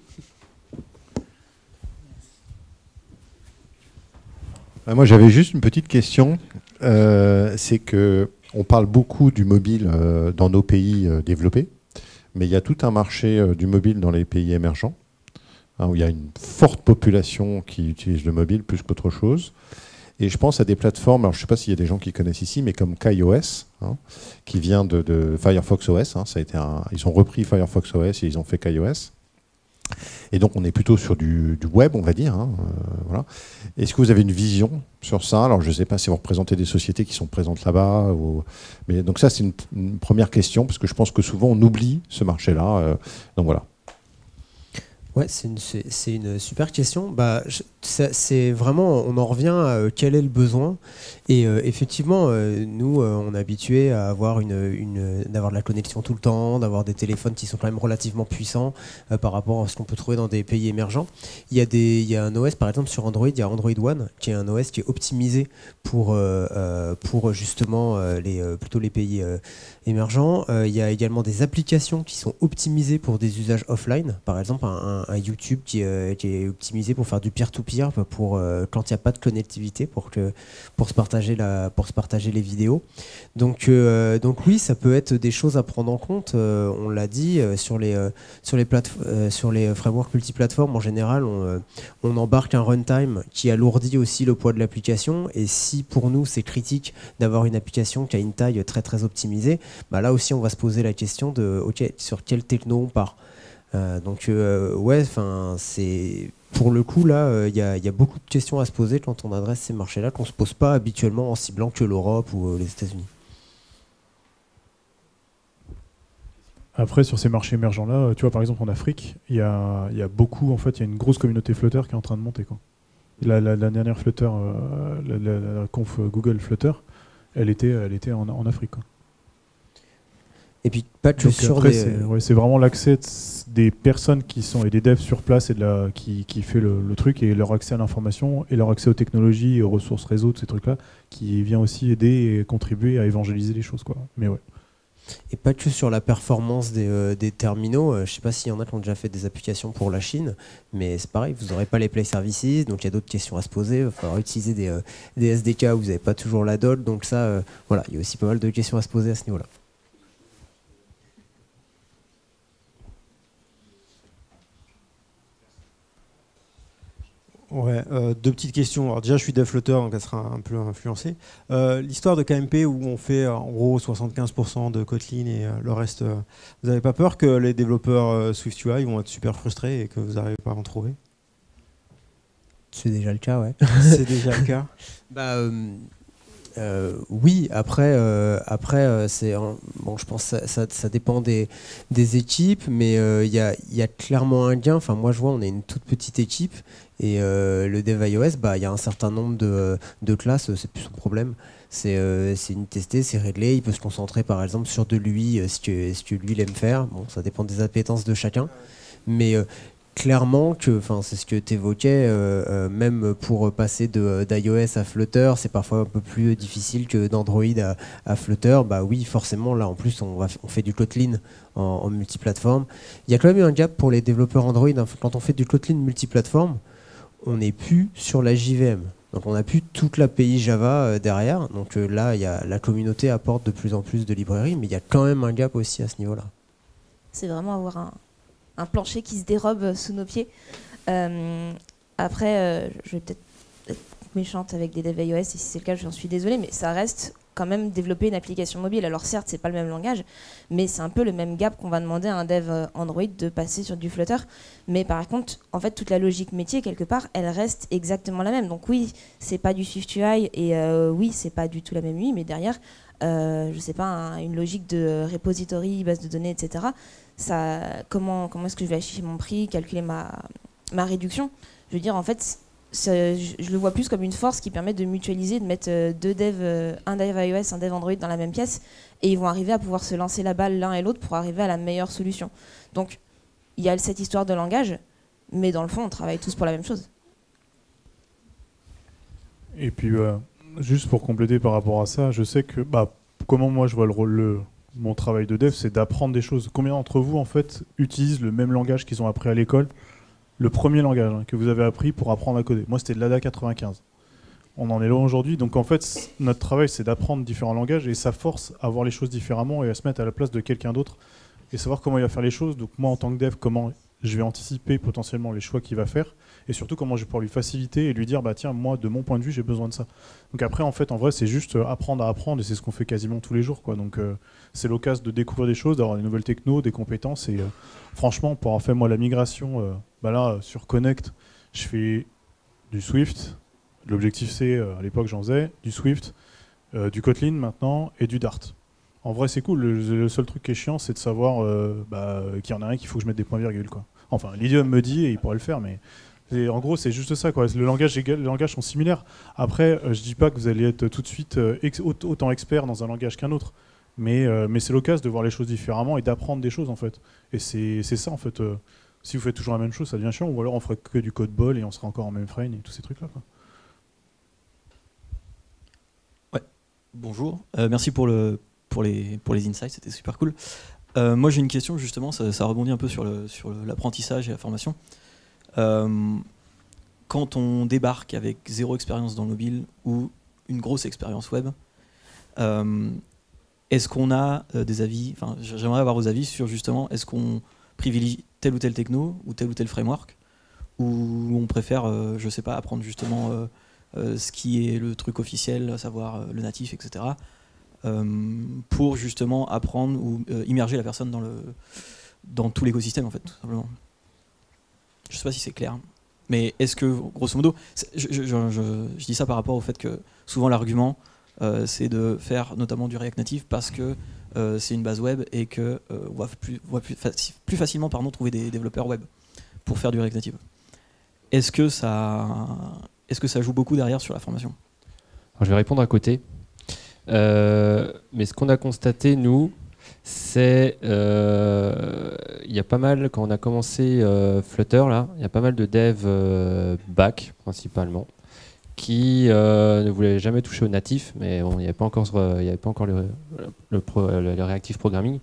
Moi, j'avais juste une petite question. C'est que on parle beaucoup du mobile dans nos pays développés, mais il y a tout un marché du mobile dans les pays émergents, où il y a une forte population qui utilise le mobile plus qu'autre chose. Et je pense à des plateformes, alors je ne sais pas s'il y a des gens qui connaissent ici, mais comme KaiOS, qui vient de Firefox OS. Ils ont repris Firefox OS et ils ont fait KaiOS. Et donc on est plutôt sur du web, on va dire. Voilà. Est-ce que vous avez une vision sur ça? Alors je ne sais pas si vous représentez des sociétés qui sont présentes là-bas. Mais donc ça, c'est une première question, parce que je pense que souvent on oublie ce marché-là. Donc voilà. Ouais, c'est une super question. C'est vraiment, on en revient à quel est le besoin. Et effectivement, nous, on est habitués à avoir d'avoir de la connexion tout le temps, d'avoir des téléphones qui sont quand même relativement puissants par rapport à ce qu'on peut trouver dans des pays émergents. Il y a un OS, par exemple, sur Android, il y a Android One, qui est un OS qui est optimisé pour justement plutôt les pays émergents. Il y a également des applications qui sont optimisées pour des usages offline. Par exemple, un YouTube qui est optimisé pour faire du peer-to-peer, pour quand il n'y a pas de connectivité, pour se partager les vidéos. Donc oui, ça peut être des choses à prendre en compte. On l'a dit, sur les frameworks multiplateformes, en général, on embarque un runtime qui alourdit aussi le poids de l'application. Et si pour nous c'est critique d'avoir une application qui a une taille très très optimisée, là aussi on va se poser la question de sur quelle techno on part. C'est pour le coup là, il y a beaucoup de questions à se poser quand on adresse ces marchés-là qu'on se pose pas habituellement en ciblant que l'Europe ou les États-Unis. Après, sur ces marchés émergents-là, tu vois, par exemple en Afrique, il y a beaucoup, en fait, il y a une grosse communauté Flutter qui est en train de monter, quoi. La dernière Flutter, la conf Google Flutter, elle était en Afrique, quoi. Et puis pas que sur c'est vraiment l'accès des personnes qui sont et des devs sur place et qui fait le truc, et leur accès à l'information et leur accès aux technologies et aux ressources réseau, de ces trucs-là, qui vient aussi aider et contribuer à évangéliser les choses, quoi. Mais ouais. Et pas que sur la performance des terminaux. Je ne sais pas s'il y en a qui ont déjà fait des applications pour la Chine, mais c'est pareil, vous n'aurez pas les Play Services, donc il y a d'autres questions à se poser. Il va falloir utiliser des SDK où vous n'avez pas toujours la doc, donc ça, voilà, il y a aussi pas mal de questions à se poser à ce niveau-là. Ouais, deux petites questions. Alors déjà, je suis dev Flutter, donc elle sera un peu influencée. L'histoire de KMP où on fait en gros 75% de Kotlin et le reste, vous n'avez pas peur que les développeurs SwiftUI vont être super frustrés et que vous n'arrivez pas à en trouver? C'est déjà le cas, ouais. C'est déjà le cas. Oui, après je pense que ça dépend des équipes, mais il y a clairement un gain. Enfin, moi, je vois, on est une toute petite équipe, et le dev iOS, il y a un certain nombre de classes, c'est plus son problème. C'est une testée, c'est réglé. Il peut se concentrer, par exemple, sur de lui, ce que lui il aime faire. Bon, ça dépend des appétences de chacun, mais clairement c'est ce que tu évoquais, même pour passer d'iOS à Flutter, c'est parfois un peu plus difficile que d'Android à Flutter. Oui, forcément, là en plus on fait du Kotlin en multiplateforme. Il y a quand même eu un gap pour les développeurs Android. Quand on fait du Kotlin multiplateforme, on n'est plus sur la JVM. Donc on n'a plus toute l'API Java derrière. Donc là, la communauté apporte de plus en plus de librairies, mais il y a quand même un gap aussi à ce niveau-là. C'est vraiment avoir un plancher qui se dérobe sous nos pieds. Après, je vais peut-être être méchante avec des devs iOS, et si c'est le cas, j'en suis désolée, mais ça reste quand même développer une application mobile. Alors certes, c'est pas le même langage, mais c'est un peu le même gap qu'on va demander à un dev Android de passer sur du Flutter. Mais par contre, en fait, toute la logique métier, quelque part, elle reste exactement la même. Donc oui, c'est pas du SwiftUI, et oui, c'est pas du tout la même UI, mais derrière, je sais pas, une logique de repository, base de données, etc. Ça, comment est-ce que je vais afficher mon prix, calculer ma réduction? Je veux dire, en fait, je le vois plus comme une force qui permet de mutualiser, de mettre deux devs, un dev iOS, un dev Android dans la même pièce, et ils vont arriver à pouvoir se lancer la balle l'un et l'autre pour arriver à la meilleure solution. Donc, il y a cette histoire de langage, mais dans le fond, on travaille tous pour la même chose. Et puis, juste pour compléter par rapport à ça, je sais que comment moi je vois mon travail de dev, c'est d'apprendre des choses. Combien d'entre vous, en fait, utilisent le même langage qu'ils ont appris à l'école? Le premier langage que vous avez appris pour apprendre à coder. Moi, c'était de l'ADA 95. On en est là aujourd'hui. Donc, en fait, notre travail, c'est d'apprendre différents langages et ça force à voir les choses différemment et à se mettre à la place de quelqu'un d'autre et savoir comment il va faire les choses. Donc, moi, en tant que dev, comment je vais anticiper potentiellement les choix qu'il va faire et surtout comment je vais pouvoir lui faciliter et lui dire, tiens, moi, de mon point de vue, j'ai besoin de ça. Donc, après, en fait, en vrai, c'est juste apprendre à apprendre et c'est ce qu'on fait quasiment tous les jours, quoi. Donc, c'est l'occasion de découvrir des choses, d'avoir des nouvelles technos, des compétences et franchement, pour avoir fait, moi, la migration, là, sur Connect, je fais du Swift, l'objectif C, à l'époque, j'en faisais, du Swift, du Kotlin maintenant et du Dart. En vrai, c'est cool. Le seul truc qui est chiant, c'est de savoir qu'il y en a un qu'il faut que je mette des points-virgules, quoi. Enfin, l'idiome me dit et il pourrait le faire, mais en gros, c'est juste ça, quoi. Les langages sont similaires. Après, je dis pas que vous allez être tout de suite autant expert dans un langage qu'un autre, mais c'est l'occasion de voir les choses différemment et d'apprendre des choses, en fait. Et c'est ça, en fait. Si vous faites toujours la même chose, ça devient chiant, ou alors on ferait que du code ball et on serait encore en mainframe et tous ces trucs-là, quoi. Ouais, bonjour. Merci pour les insights, c'était super cool. Moi j'ai une question justement, ça rebondit un peu sur l'apprentissage et la formation. Quand on débarque avec zéro expérience dans le mobile ou une grosse expérience web, est-ce qu'on a des avis, enfin j'aimerais avoir vos avis sur justement, est-ce qu'on privilégie tel ou tel techno ou tel framework, ou on préfère, je sais pas, apprendre justement ce qui est le truc officiel, à savoir le natif, etc., pour justement apprendre ou immerger la personne dans tout l'écosystème, en fait, tout simplement. Je sais pas si c'est clair, mais est-ce que, grosso modo, je dis ça par rapport au fait que souvent l'argument, c'est de faire notamment du React Native parce que c'est une base web et que on va plus facilement trouver des développeurs web pour faire du React Native. Est-ce que ça joue beaucoup derrière sur la formation? Alors, je vais répondre à côté. Mais ce qu'on a constaté, nous, c'est il y a pas mal, quand on a commencé Flutter, là, il y a pas mal de devs back principalement qui ne voulaient jamais toucher au natif, mais bon, il n'y avait pas encore le Reactive Programming,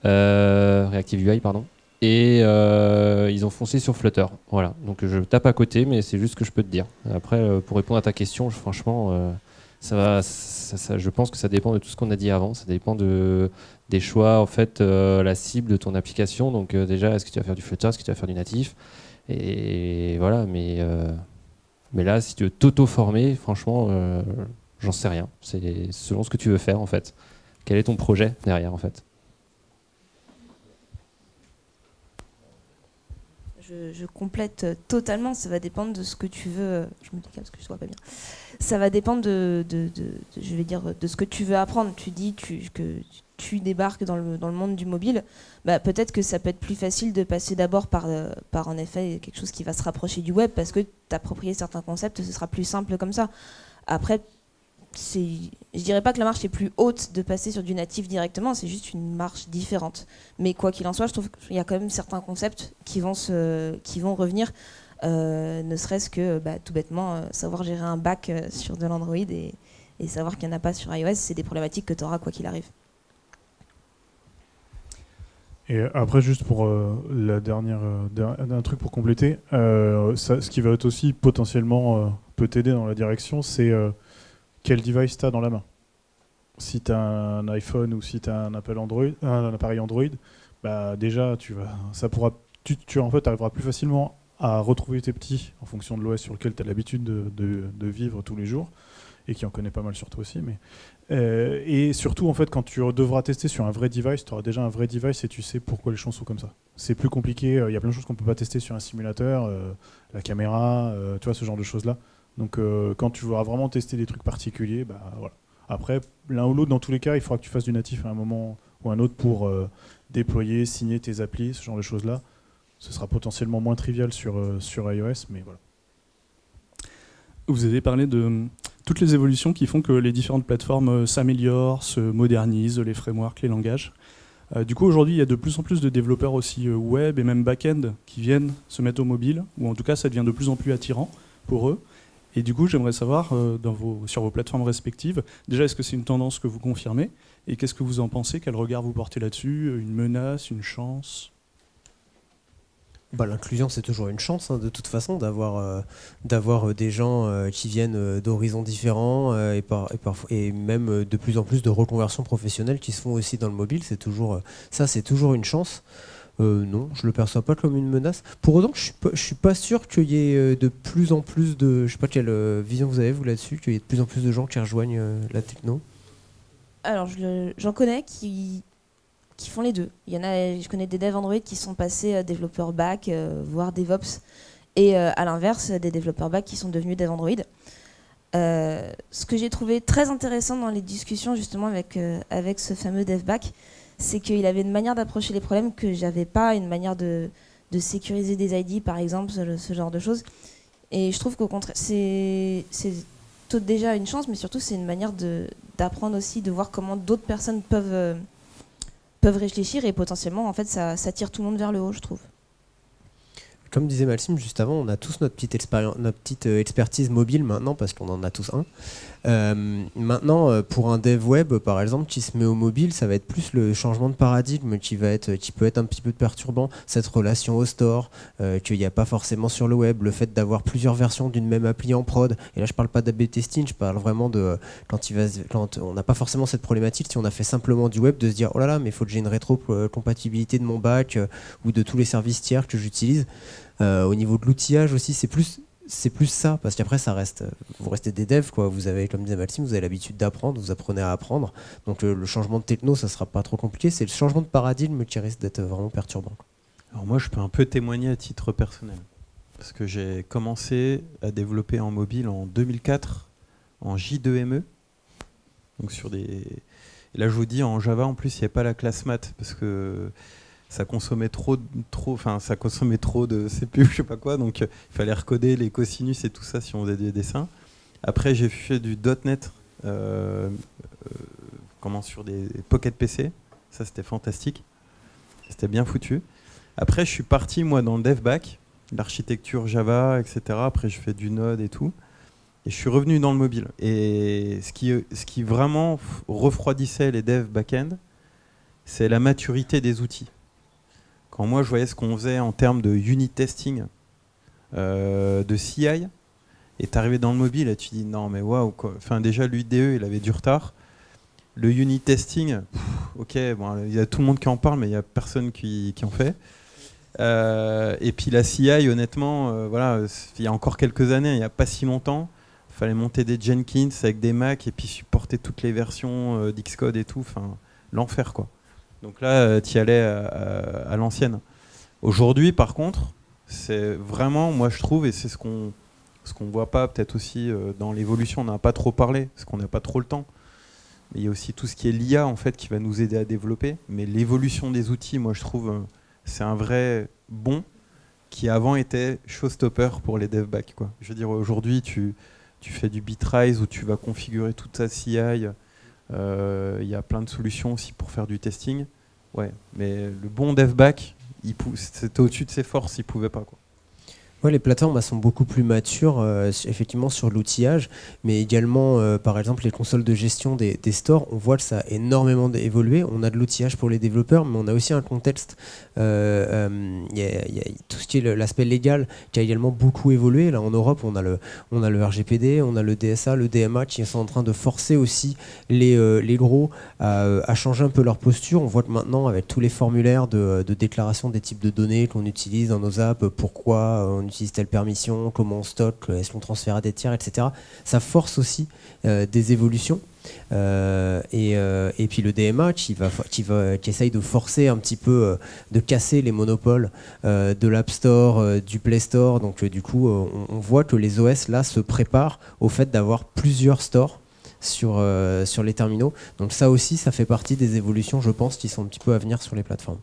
Reactive UI, pardon. Et ils ont foncé sur Flutter. Voilà. Donc je tape à côté, mais c'est juste ce que je peux te dire. Après, pour répondre à ta question, franchement, je pense que ça dépend de tout ce qu'on a dit avant. Ça dépend des choix, en fait, la cible de ton application. Donc déjà, est-ce que tu vas faire du Flutter, est-ce que tu vas faire du natif? Et voilà, mais là, si tu veux t'auto-former, franchement, j'en sais rien. C'est selon ce que tu veux faire, en fait. Quel est ton projet derrière, en fait? Je complète totalement, ça va dépendre de ce que tu veux. Je me dis parce que je ne vois pas bien. Ça va dépendre de ce que tu veux apprendre. Tu dis que tu débarques dans le monde du mobile. Peut-être que ça peut être plus facile de passer d'abord par en effet quelque chose qui va se rapprocher du web parce que t'approprier certains concepts, ce sera plus simple comme ça. Après, je dirais pas que la marche est plus haute de passer sur du natif directement, c'est juste une marche différente. Mais quoi qu'il en soit, je trouve qu'il y a quand même certains concepts qui vont revenir, ne serait-ce que tout bêtement savoir gérer un back sur de l'Android et savoir qu'il n'y en a pas sur iOS, c'est des problématiques que tu auras quoi qu'il arrive. Et après, juste pour un truc pour compléter, ce qui va être aussi potentiellement peut t'aider dans la direction, c'est quel device tu as dans la main. Si tu as un iPhone ou si tu as un appareil Android, bah déjà tu arriveras plus facilement à retrouver tes petits en fonction de l'OS sur lequel tu as l'habitude de vivre tous les jours et qui en connaît pas mal sur toi aussi. Et surtout, en fait, quand tu devras tester sur un vrai device, tu auras déjà un vrai device et tu sais pourquoi les choses sont comme ça. C'est plus compliqué, il y a plein de choses qu'on peut pas tester sur un simulateur, la caméra, tu vois, ce genre de choses-là. Donc quand tu voudras vraiment tester des trucs particuliers, bah voilà. Après, l'un ou l'autre, dans tous les cas, il faudra que tu fasses du natif à un moment ou un autre pour déployer, signer tes applis, ce genre de choses-là. Ce sera potentiellement moins trivial sur iOS, mais voilà. Vous avez parlé de toutes les évolutions qui font que les différentes plateformes s'améliorent, se modernisent, les frameworks, les langages. Du coup, aujourd'hui, il y a de plus en plus de développeurs aussi web et même back-end qui viennent se mettre au mobile, ou en tout cas, ça devient de plus en plus attirant pour eux. Et du coup, j'aimerais savoir, sur vos plateformes respectives, déjà, est-ce que c'est une tendance que vous confirmez? Et qu'est-ce que vous en pensez? Quel regard vous portez là-dessus? Une menace, une chance? L'inclusion, c'est toujours une chance, hein, de toute façon, d'avoir des gens qui viennent d'horizons différents et même de plus en plus de reconversions professionnelles qui se font aussi dans le mobile. C'est toujours une chance. Non, je le perçois pas comme une menace. Pour autant, je suis pas sûr qu'il y ait de plus en plus de... Je sais pas quelle vision vous avez, vous, là-dessus, qu'il y ait de plus en plus de gens qui rejoignent la techno. Alors, j'en connais qui font les deux. Je connais des devs Android qui sont passés développeurs back, voire DevOps, et à l'inverse, des développeurs back qui sont devenus dev Android. Ce que j'ai trouvé très intéressant dans les discussions justement avec ce fameux dev back, c'est qu'il avait une manière d'approcher les problèmes que j'avais pas, une manière de sécuriser des ID par exemple, ce genre de choses. Et je trouve qu'au contraire, c'est déjà une chance, mais surtout c'est une manière d'apprendre aussi, de voir comment d'autres personnes peuvent réfléchir, et potentiellement en fait ça tire tout le monde vers le haut, je trouve. Comme disait Maxime juste avant, on a tous notre petite expertise mobile maintenant, parce qu'on en a tous un. Maintenant, pour un dev web, par exemple, qui se met au mobile, ça va être plus le changement de paradigme qui peut être un petit peu perturbant. Cette relation au store, qu'il n'y a pas forcément sur le web, le fait d'avoir plusieurs versions d'une même appli en prod. Et là, je parle pas d'A/B testing, je parle vraiment de quand on n'a pas forcément cette problématique, si on a fait simplement du web, de se dire oh là là, mais il faut que j'ai une rétro-compatibilité de mon back ou de tous les services tiers que j'utilise. Au niveau de l'outillage aussi, c'est plus ça, parce qu'après vous restez des devs, quoi. Vous avez, comme disait Maxime, vous avez l'habitude d'apprendre, vous apprenez à apprendre, donc le changement de techno, ça sera pas trop compliqué. C'est le changement de paradigme qui risque d'être vraiment perturbant. Alors moi, je peux un peu témoigner à titre personnel, parce que j'ai commencé à développer en mobile en 2004 en J2ME, donc et là je vous dis, en Java en plus il n'y a pas la classe math, parce que ça consommait trop de CPU, je sais pas quoi, donc il fallait recoder les cosinus et tout ça si on faisait des dessins. Après, j'ai fait du .NET sur des Pocket PC, ça c'était fantastique, c'était bien foutu. Après, je suis parti moi dans le dev back, l'architecture Java, etc. Après, je fais du Node et tout, et je suis revenu dans le mobile. Et ce qui vraiment refroidissait les devs back-end, c'est la maturité des outils. Quand moi je voyais ce qu'on faisait en termes de unit testing, de CI, et t'arrivais dans le mobile et tu dis non mais waouh quoi. Enfin déjà l'UIDE il avait du retard. Le unit testing, ok, bon, il y a tout le monde qui en parle mais il n'y a personne qui en fait. Et puis la CI honnêtement, voilà, il y a encore quelques années, il n'y a pas si longtemps, il fallait monter des Jenkins avec des Mac et puis supporter toutes les versions d'Xcode et tout, enfin l'enfer quoi. Donc là, tu y allais à l'ancienne. Aujourd'hui, par contre, c'est vraiment, moi je trouve, et c'est ce qu'on voit pas peut-être aussi dans l'évolution, on n'a pas trop parlé, parce qu'on n'a pas trop le temps. Mais il y a aussi tout ce qui est l'IA en fait qui va nous aider à développer. Mais l'évolution des outils, moi je trouve, c'est un vrai bond qui avant était showstopper pour les dev back, quoi. Je veux dire, aujourd'hui, tu fais du Bitrise où tu vas configurer toute ta CI. Il y a plein de solutions aussi pour faire du testing. Ouais, mais le bon dev back, c'était au-dessus de ses forces, il pouvait pas, quoi. Ouais, les plateformes elles sont beaucoup plus matures, effectivement, sur l'outillage, mais également, par exemple, les consoles de gestion des stores, on voit que ça a énormément évolué. On a de l'outillage pour les développeurs, mais on a aussi un contexte, il y a tout ce qui est l'aspect légal qui a également beaucoup évolué. Là, en Europe, on a le RGPD, on a le DSA, le DMA qui sont en train de forcer aussi les gros à changer un peu leur posture. On voit que maintenant, avec tous les formulaires de déclaration des types de données qu'on utilise dans nos apps, pourquoi on utilise telle permission, comment on stocke, est-ce qu'on transfère à des tiers, etc. Ça force aussi des évolutions. Et puis le DMA qui essaye de forcer un petit peu, de casser les monopoles de l'App Store, du Play Store. Donc du coup, on voit que les OS là se préparent au fait d'avoir plusieurs stores sur les terminaux. Donc ça aussi, ça fait partie des évolutions, je pense, qui sont un petit peu à venir sur les plateformes.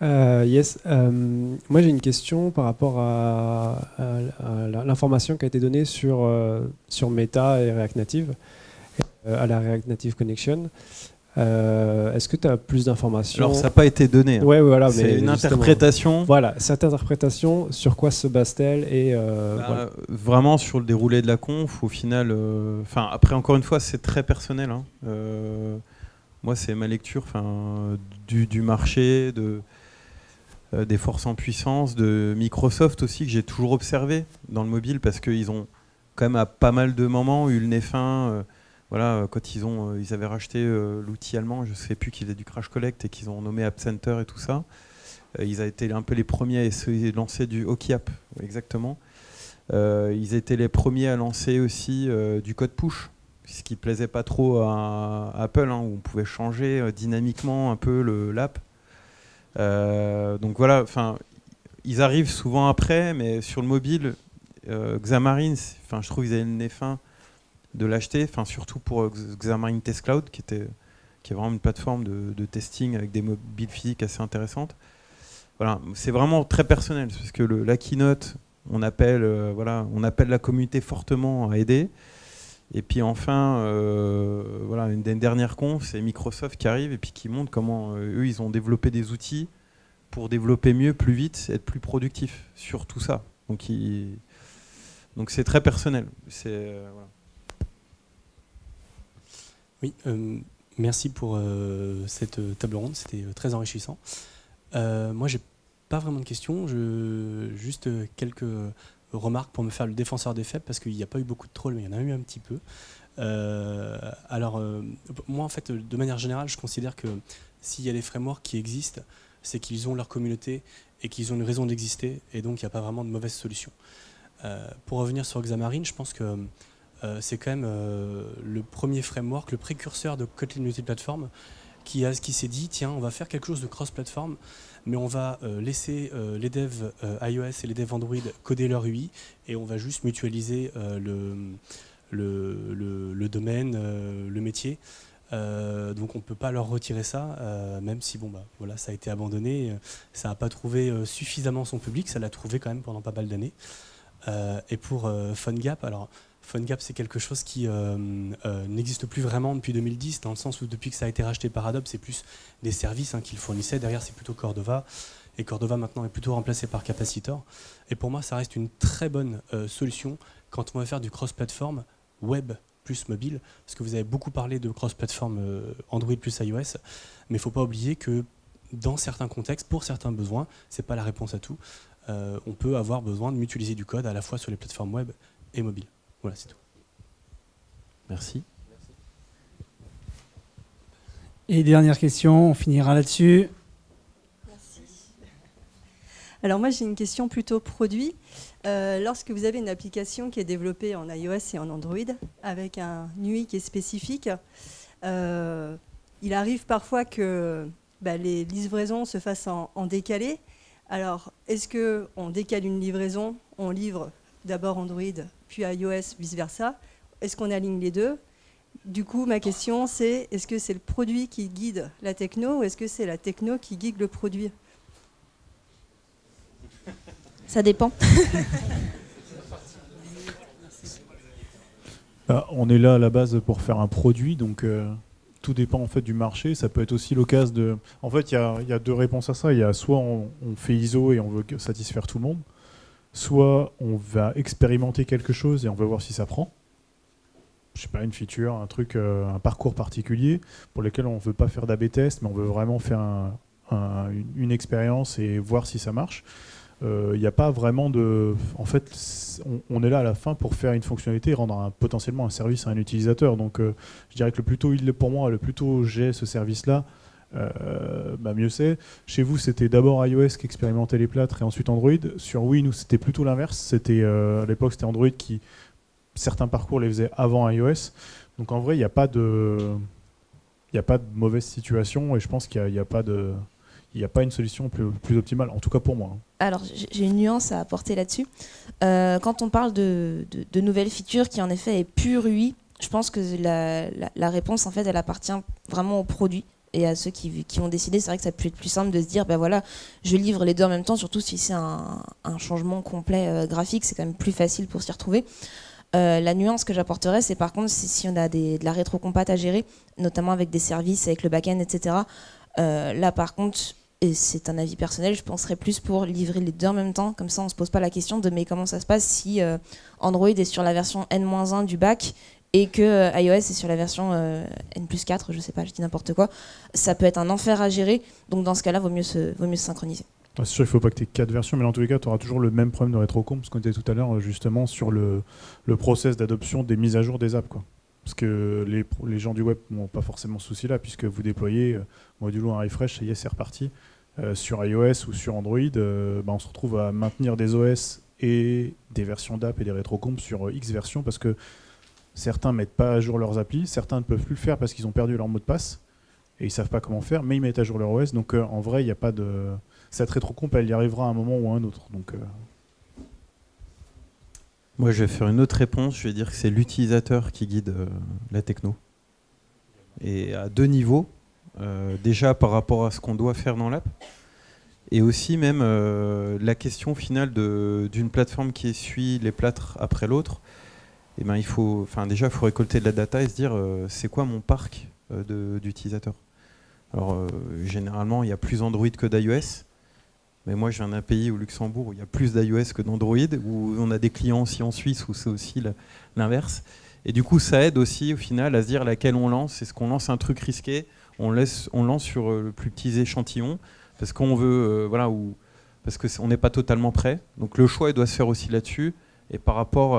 Yes. Moi j'ai une question par rapport à l'information qui a été donnée sur Meta et React Native, à la React Native Connection. Est-ce que tu as plus d'informations? Alors ça n'a pas été donné. Hein. Ouais, voilà, c'est une interprétation. Voilà, cette interprétation, sur quoi se base-t-elle et voilà. Vraiment sur le déroulé de la conf, au final. Après, encore une fois, c'est très personnel. Hein. Moi, c'est ma lecture du marché, des forces en puissance, de Microsoft aussi, que j'ai toujours observé dans le mobile, parce qu'ils ont quand même à pas mal de moments eu le nez fin. Voilà, quand ils avaient racheté l'outil allemand, je ne sais plus, qui faisait du crash collect et qu'ils ont nommé App Center et tout ça. Ils ont été un peu les premiers à essayer de lancer du OkiApp, exactement. Ils étaient les premiers à lancer aussi du code push, ce qui ne plaisait pas trop à Apple, hein, où on pouvait changer dynamiquement un peu l'app. Donc voilà, ils arrivent souvent après, mais sur le mobile, Xamarin, je trouve qu'ils avaient le nez fin de l'acheter, surtout pour Xamarin Test Cloud, qui est vraiment une plateforme de testing avec des mobiles physiques assez intéressantes. Voilà, c'est vraiment très personnel, parce que la keynote, on appelle la communauté fortement à aider. Et puis enfin, une des dernières confs, c'est Microsoft qui arrive et puis qui montre comment eux, ils ont développé des outils pour développer mieux, plus vite, être plus productif sur tout ça. Donc c'est très personnel. Voilà. Oui, merci pour cette table ronde, c'était très enrichissant. Moi, j'ai pas vraiment de questions, juste quelques remarques pour me faire le défenseur des faibles, parce qu'il n'y a pas eu beaucoup de trolls, mais il y en a eu un petit peu. Moi, en fait, de manière générale, je considère que s'il y a des frameworks qui existent, c'est qu'ils ont leur communauté et qu'ils ont une raison d'exister, et donc il n'y a pas vraiment de mauvaise solution. Pour revenir sur Xamarin, je pense que c'est quand même le premier framework, le précurseur de Kotlin Multiplatform, qui s'est dit, tiens, on va faire quelque chose de cross-platform, mais on va laisser les devs iOS et les devs Android coder leur UI, et on va juste mutualiser le domaine, le métier. Donc on ne peut pas leur retirer ça, même si voilà, ça a été abandonné, ça n'a pas trouvé suffisamment son public, ça l'a trouvé quand même pendant pas mal d'années. Et pour PhoneGap, alors PhoneGap, c'est quelque chose qui n'existe plus vraiment depuis 2010, dans le sens où depuis que ça a été racheté par Adobe, c'est plus des services qu'ils fournissaient. Derrière, c'est plutôt Cordova. Et Cordova, maintenant, est plutôt remplacé par Capacitor. Et pour moi, ça reste une très bonne solution quand on va faire du cross-platform web plus mobile. Parce que vous avez beaucoup parlé de cross-platform Android plus iOS. Mais il ne faut pas oublier que dans certains contextes, pour certains besoins, ce n'est pas la réponse à tout. On peut avoir besoin de mutualiser du code à la fois sur les plateformes web et mobiles. Voilà, c'est tout. Merci. Et dernière question, on finira là-dessus. Merci. Alors moi j'ai une question plutôt produit. Lorsque vous avez une application qui est développée en iOS et en Android, avec un UI qui est spécifique, il arrive parfois que les livraisons se fassent en décalé. Alors, est-ce qu'on décale une livraison, on livre d'abord Android, puis iOS, vice-versa? Est-ce qu'on aligne les deux? Du coup, ma question, c'est est-ce que c'est le produit qui guide la techno ou est-ce que c'est la techno qui guide le produit? Ça dépend. On est là à la base pour faire un produit, donc tout dépend en fait du marché. Ça peut être aussi l'occasion de. En fait, il y a deux réponses à ça. Il y a soit on fait ISO et on veut satisfaire tout le monde, soit on va expérimenter quelque chose et on va voir si ça prend. Je sais pas, une feature, un truc, un parcours particulier pour lequel on veut pas faire d'A/B test, mais on veut vraiment faire une expérience et voir si ça marche. Il n'y a pas vraiment de... En fait, on est là à la fin pour faire une fonctionnalité et rendre potentiellement un service à un utilisateur. Donc, je dirais que pour moi, le plus tôt j'ai ce service-là, mieux c'est. Chez vous, c'était d'abord iOS qui expérimentait les plâtres et ensuite Android. Sur Wii, nous, c'était plutôt l'inverse. À l'époque, c'était Android qui, certains parcours les faisait avant iOS. Donc, en vrai, il n'y a pas de mauvaise situation et je pense qu'il n'y a pas de... Il n'y a pas une solution plus optimale, en tout cas pour moi. Alors, j'ai une nuance à apporter là-dessus. Quand on parle de nouvelles features qui, en effet, est pure UI, je pense que la réponse, en fait, elle appartient vraiment au produit et à ceux qui ont décidé. C'est vrai que ça peut être plus simple de se dire, ben voilà, je livre les deux en même temps, surtout si c'est un changement complet graphique, c'est quand même plus facile pour s'y retrouver. La nuance que j'apporterais, c'est par contre, si on a de la rétrocompat à gérer, notamment avec des services, avec le back-end, etc., là, par contre, et c'est un avis personnel, je penserais plus pour livrer les deux en même temps, comme ça on ne se pose pas la question de mais comment ça se passe si Android est sur la version N-1 du back et que iOS est sur la version N+4, je sais pas, je dis n'importe quoi. Ça peut être un enfer à gérer, donc dans ce cas-là, vaut mieux se synchroniser. C'est sûr, il ne faut pas que tu aies 4 versions, mais dans tous les cas, tu auras toujours le même problème de rétrocomp, parce qu'on était tout à l'heure justement sur le process d'adoption des mises à jour des apps, quoi. Parce que les gens du web n'ont pas forcément ce souci-là, puisque vous déployez modulo un refresh, ça y est, c'est reparti. Sur iOS ou sur Android, on se retrouve à maintenir des OS et des versions d'app et des rétrocomptes sur X versions, parce que certains ne mettent pas à jour leurs applis, certains ne peuvent plus le faire parce qu'ils ont perdu leur mot de passe, et ils ne savent pas comment faire, mais ils mettent à jour leur OS. Donc en vrai, il n'y a pas de... Cette rétrocomp, elle y arrivera à un moment ou à un autre. Donc, Moi, je vais faire une autre réponse. Je vais dire que c'est l'utilisateur qui guide la techno. Et à deux niveaux. Déjà par rapport à ce qu'on doit faire dans l'app. Et aussi même la question finale d'une plateforme qui essuie les plâtres après l'autre. Et ben, il faut récolter de la data et se dire c'est quoi mon parc d'utilisateurs. Alors généralement, il y a plus Android que d'iOS. Mais moi, je viens d'un pays au Luxembourg où il y a plus d'iOS que d'Android, où on a des clients aussi en Suisse où c'est aussi l'inverse. Et du coup, ça aide aussi au final à se dire laquelle on lance. Est-ce qu'on lance un truc risqué ? On lance sur le plus petit échantillon parce qu'on veut, parce qu'on n'est pas totalement prêt. Donc le choix il doit se faire aussi là-dessus et par rapport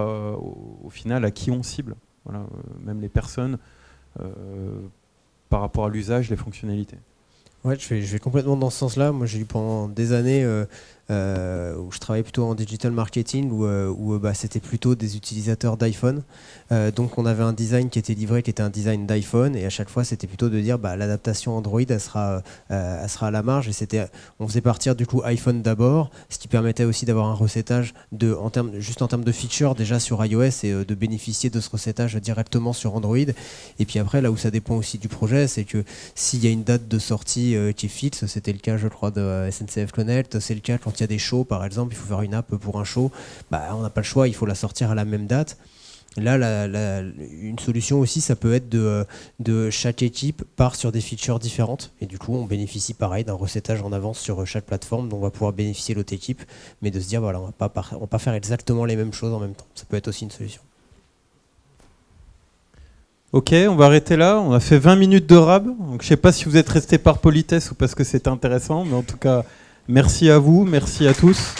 au final à qui on cible. Voilà, même les personnes par rapport à l'usage, les fonctionnalités. Ouais, je vais complètement dans ce sens-là. Moi, j'ai eu pendant des années où je travaillais plutôt en digital marketing, où c'était plutôt des utilisateurs d'iPhone. Donc, on avait un design qui était livré, qui était un design d'iPhone, et à chaque fois, c'était plutôt de dire l'adaptation Android, elle sera à la marge. Et on faisait partir du coup iPhone d'abord, ce qui permettait aussi d'avoir un recettage en termes de features déjà sur iOS et de bénéficier de ce recettage directement sur Android. Et puis après, là où ça dépend aussi du projet, c'est que s'il y a une date de sortie qui est fixe, c'était le cas, je crois, de SNCF Connect, c'est le cas quand il y a des shows, par exemple, il faut faire une app pour un show, on n'a pas le choix, il faut la sortir à la même date. Là, une solution aussi, ça peut être de chaque équipe part sur des features différentes, et du coup, on bénéficie pareil d'un recettage en avance sur chaque plateforme, dont on va pouvoir bénéficier l'autre équipe, mais de se dire, voilà, on va pas faire exactement les mêmes choses en même temps. Ça peut être aussi une solution. Ok, on va arrêter là. On a fait 20 minutes de rab. Donc, je ne sais pas si vous êtes restés par politesse ou parce que c'était intéressant, mais en tout cas, merci à vous, merci à tous.